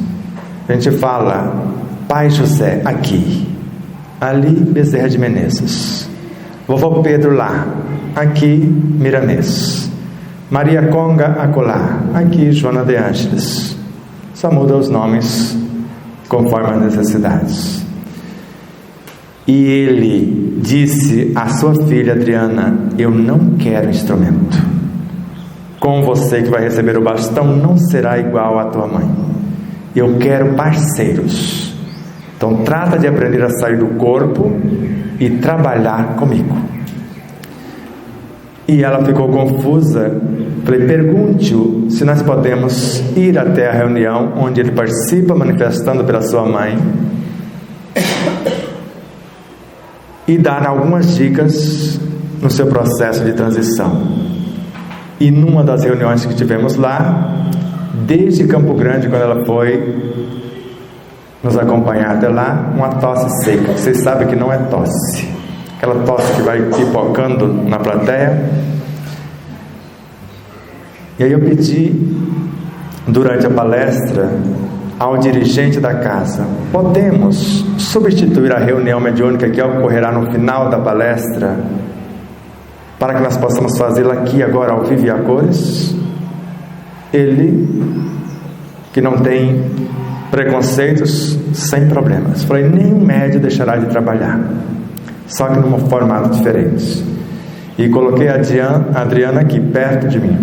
A gente fala Pai José aqui, ali Bezerra de Menezes, Vovô Pedro lá, aqui Miramês, Maria Conga acolá, aqui Joana de Ângeles. Só muda os nomes conforme as necessidades. E ele disse à sua filha Adriana: eu não quero instrumento. Com você que vai receber o bastão, não será igual à tua mãe. Eu quero parceiros. Então trata de aprender a sair do corpo e trabalhar comigo. E ela ficou confusa. Falei: pergunte-o se nós podemos ir até a reunião onde ele participa, manifestando pela sua mãe, e dar algumas dicas no seu processo de transição. E numa das reuniões que tivemos lá, desde Campo Grande, quando ela foi nos acompanhar até lá, uma tosse seca. Vocês sabem que não é tosse, aquela tosse que vai pipocando na plateia. E aí eu pedi, durante a palestra, ao dirigente da casa: podemos substituir a reunião mediúnica que ocorrerá no final da palestra, para que nós possamos fazê-la aqui agora ao vivo e a cores? Ele, que não tem preconceitos, sem problemas. Falei: nenhum médium deixará de trabalhar, só que num formato diferente. E coloquei a Adriana aqui perto de mim.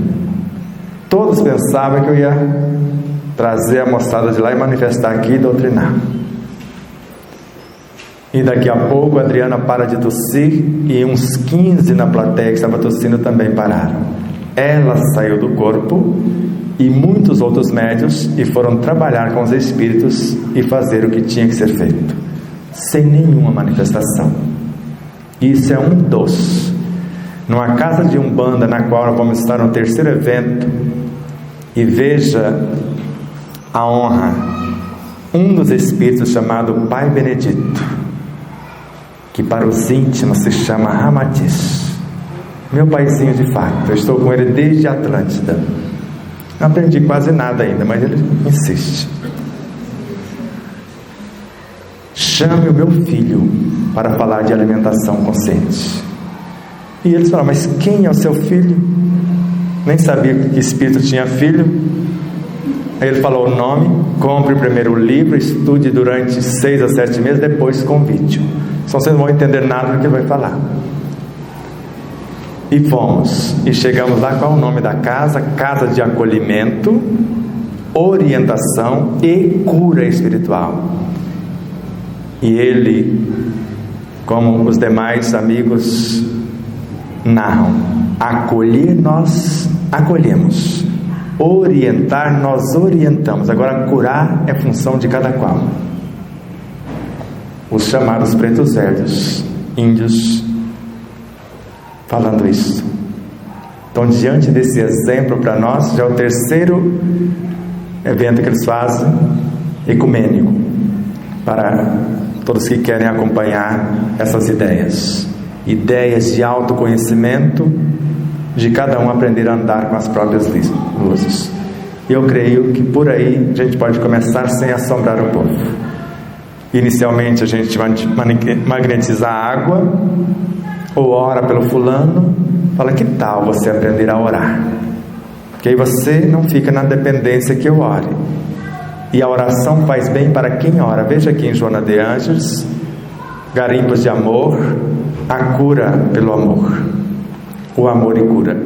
Todos pensavam que eu ia trazer a moçada de lá e manifestar aqui e doutrinar. E daqui a pouco a Adriana para de tossir, e uns 15 na plateia que estava tossindo também pararam. Ela saiu do corpo, e muitos outros médios, e foram trabalhar com os espíritos e fazer o que tinha que ser feito, sem nenhuma manifestação. Isso é um dos. Numa casa de Umbanda, na qual nós vamos estar no 3º evento, e veja a honra, um dos espíritos chamado Pai Benedito, que para os íntimos se chama Ramatiz, meu paizinho de fato. Eu estou com ele desde Atlântida, não aprendi quase nada ainda, mas ele insiste: chame o meu filho para falar de alimentação consciente. E eles falaram: mas quem é o seu filho? Nem sabia que espírito tinha filho. Aí ele falou o nome: compre primeiro o livro, estude durante 6 a 7 meses, depois convide-o. Senão vocês não vão entender nada do que ele vai falar. E fomos, e chegamos lá. Qual é o nome da casa? Casa de acolhimento, orientação e cura espiritual. E ele, como os demais amigos narram: acolher, nós acolhemos. Orientar, nós orientamos. Agora, curar é função de cada qual. Os chamados pretos velhos, índios, falando isso. Então, diante desse exemplo para nós, já é o terceiro evento que eles fazem, ecumênico, para todos que querem acompanhar essas ideias de autoconhecimento, de cada um aprender a andar com as próprias luzes. E eu creio que por aí a gente pode começar sem assombrar o povo. Inicialmente a gente magnetiza a água, ou ora pelo fulano. Fala: que tal você aprender a orar? Que aí você não fica na dependência que eu ore. E a oração faz bem para quem ora. Veja aqui em Joana de Ângeles, Garimpos de Amor, a cura pelo amor. O amor e cura.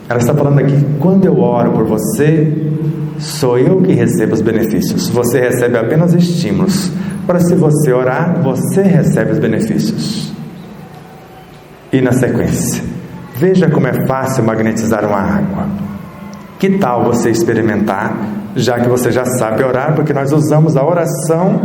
Ela está falando aqui: quando eu oro por você, sou eu que recebo os benefícios. Você recebe apenas estímulos. Agora, se você orar, você recebe os benefícios. E na sequência, veja como é fácil magnetizar uma água. Que tal você experimentar, já que você já sabe orar, porque nós usamos a oração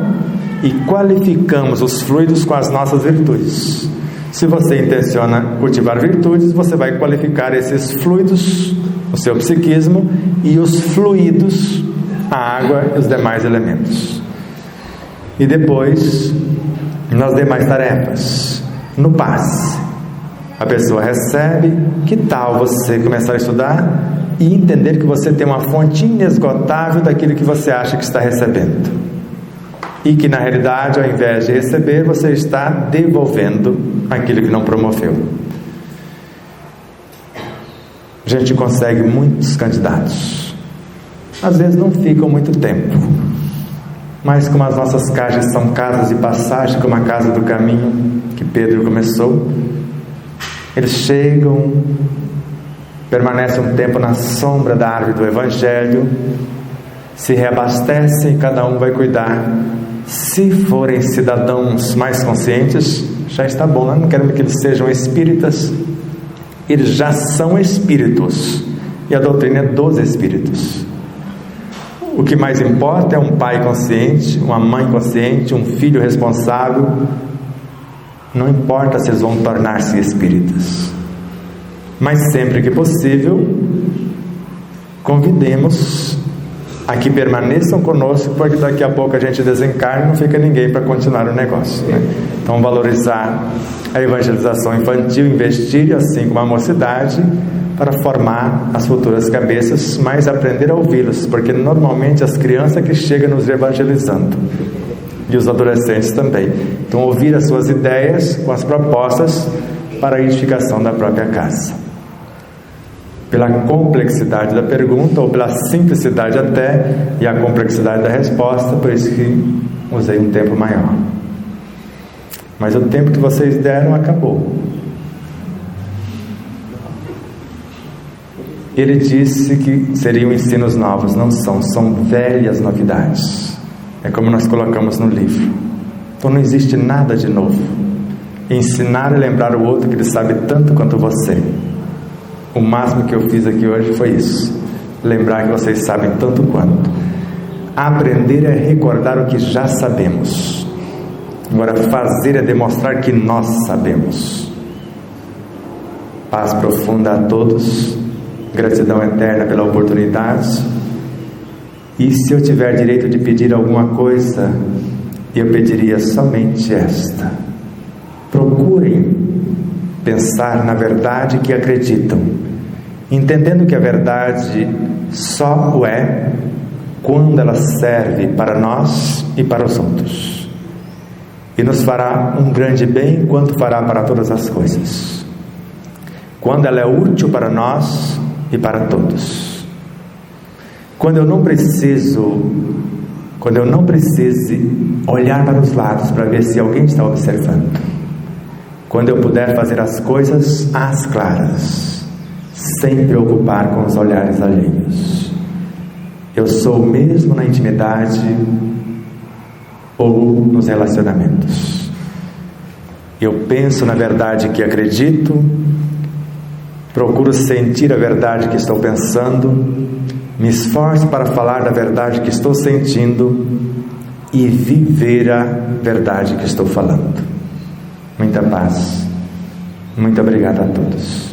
e qualificamos os fluidos com as nossas virtudes. Se você intenciona cultivar virtudes, você vai qualificar esses fluidos, o seu psiquismo, e os fluidos, a água e os demais elementos. E depois, nas demais tarefas, no passe, a pessoa recebe. Que tal você começar a estudar e entender que você tem uma fonte inesgotável daquilo que você acha que está recebendo, e que na realidade, ao invés de receber, você está devolvendo aquilo que não promoveu. A gente consegue muitos candidatos, às vezes não ficam muito tempo, mas como as nossas caixas são casas de passagem, como a casa do caminho que Pedro começou, eles chegam, permanecem um tempo na sombra da árvore do Evangelho, se reabastecem e cada um vai cuidar. Se forem cidadãos mais conscientes, já está bom. Eu não quero que eles sejam espíritas, eles já são espíritos, e a doutrina é dos espíritos. O que mais importa é um pai consciente, uma mãe consciente, um filho responsável. Não importa se eles vão tornar-se espíritas, mas sempre que possível, convidemos a que permaneçam conosco, porque daqui a pouco a gente desencarna e não fica ninguém para continuar o negócio, né? Então, valorizar a evangelização infantil, investir assim como a mocidade, para formar as futuras cabeças, mas aprender a ouvi-los, porque normalmente as crianças que chegam nos evangelizando, e os adolescentes também. Então, ouvir as suas ideias com as propostas para a edificação da própria casa. Pela complexidade da pergunta, ou pela simplicidade até, e a complexidade da resposta, por isso que usei um tempo maior. Mas o tempo que vocês deram acabou. Ele disse que seriam ensinos novos. Não são velhas novidades. É como nós colocamos no livro. Então não existe nada de novo. Ensinar e lembrar o outro que ele sabe tanto quanto você. O máximo que eu fiz aqui hoje foi isso. Lembrar que vocês sabem tanto quanto. Aprender é recordar o que já sabemos. Agora, fazer é demonstrar que nós sabemos. Paz profunda a todos. Gratidão eterna pela oportunidade. E se eu tiver direito de pedir alguma coisa, eu pediria somente esta: procurem pensar na verdade que acreditam, entendendo que a verdade só o é quando ela serve para nós e para os outros, e nos fará um grande bem quanto fará para todas as coisas, quando ela é útil para nós e para todos. Quando eu não precise olhar para os lados para ver se alguém está observando, quando eu puder fazer as coisas às claras, sem preocupar com os olhares alheios, eu sou o mesmo na intimidade ou nos relacionamentos. Eu penso na verdade que acredito, Procuro sentir a verdade que estou pensando, me esforço para falar da verdade que estou sentindo e viver a verdade que estou falando. Muita paz. Muito obrigado a todos.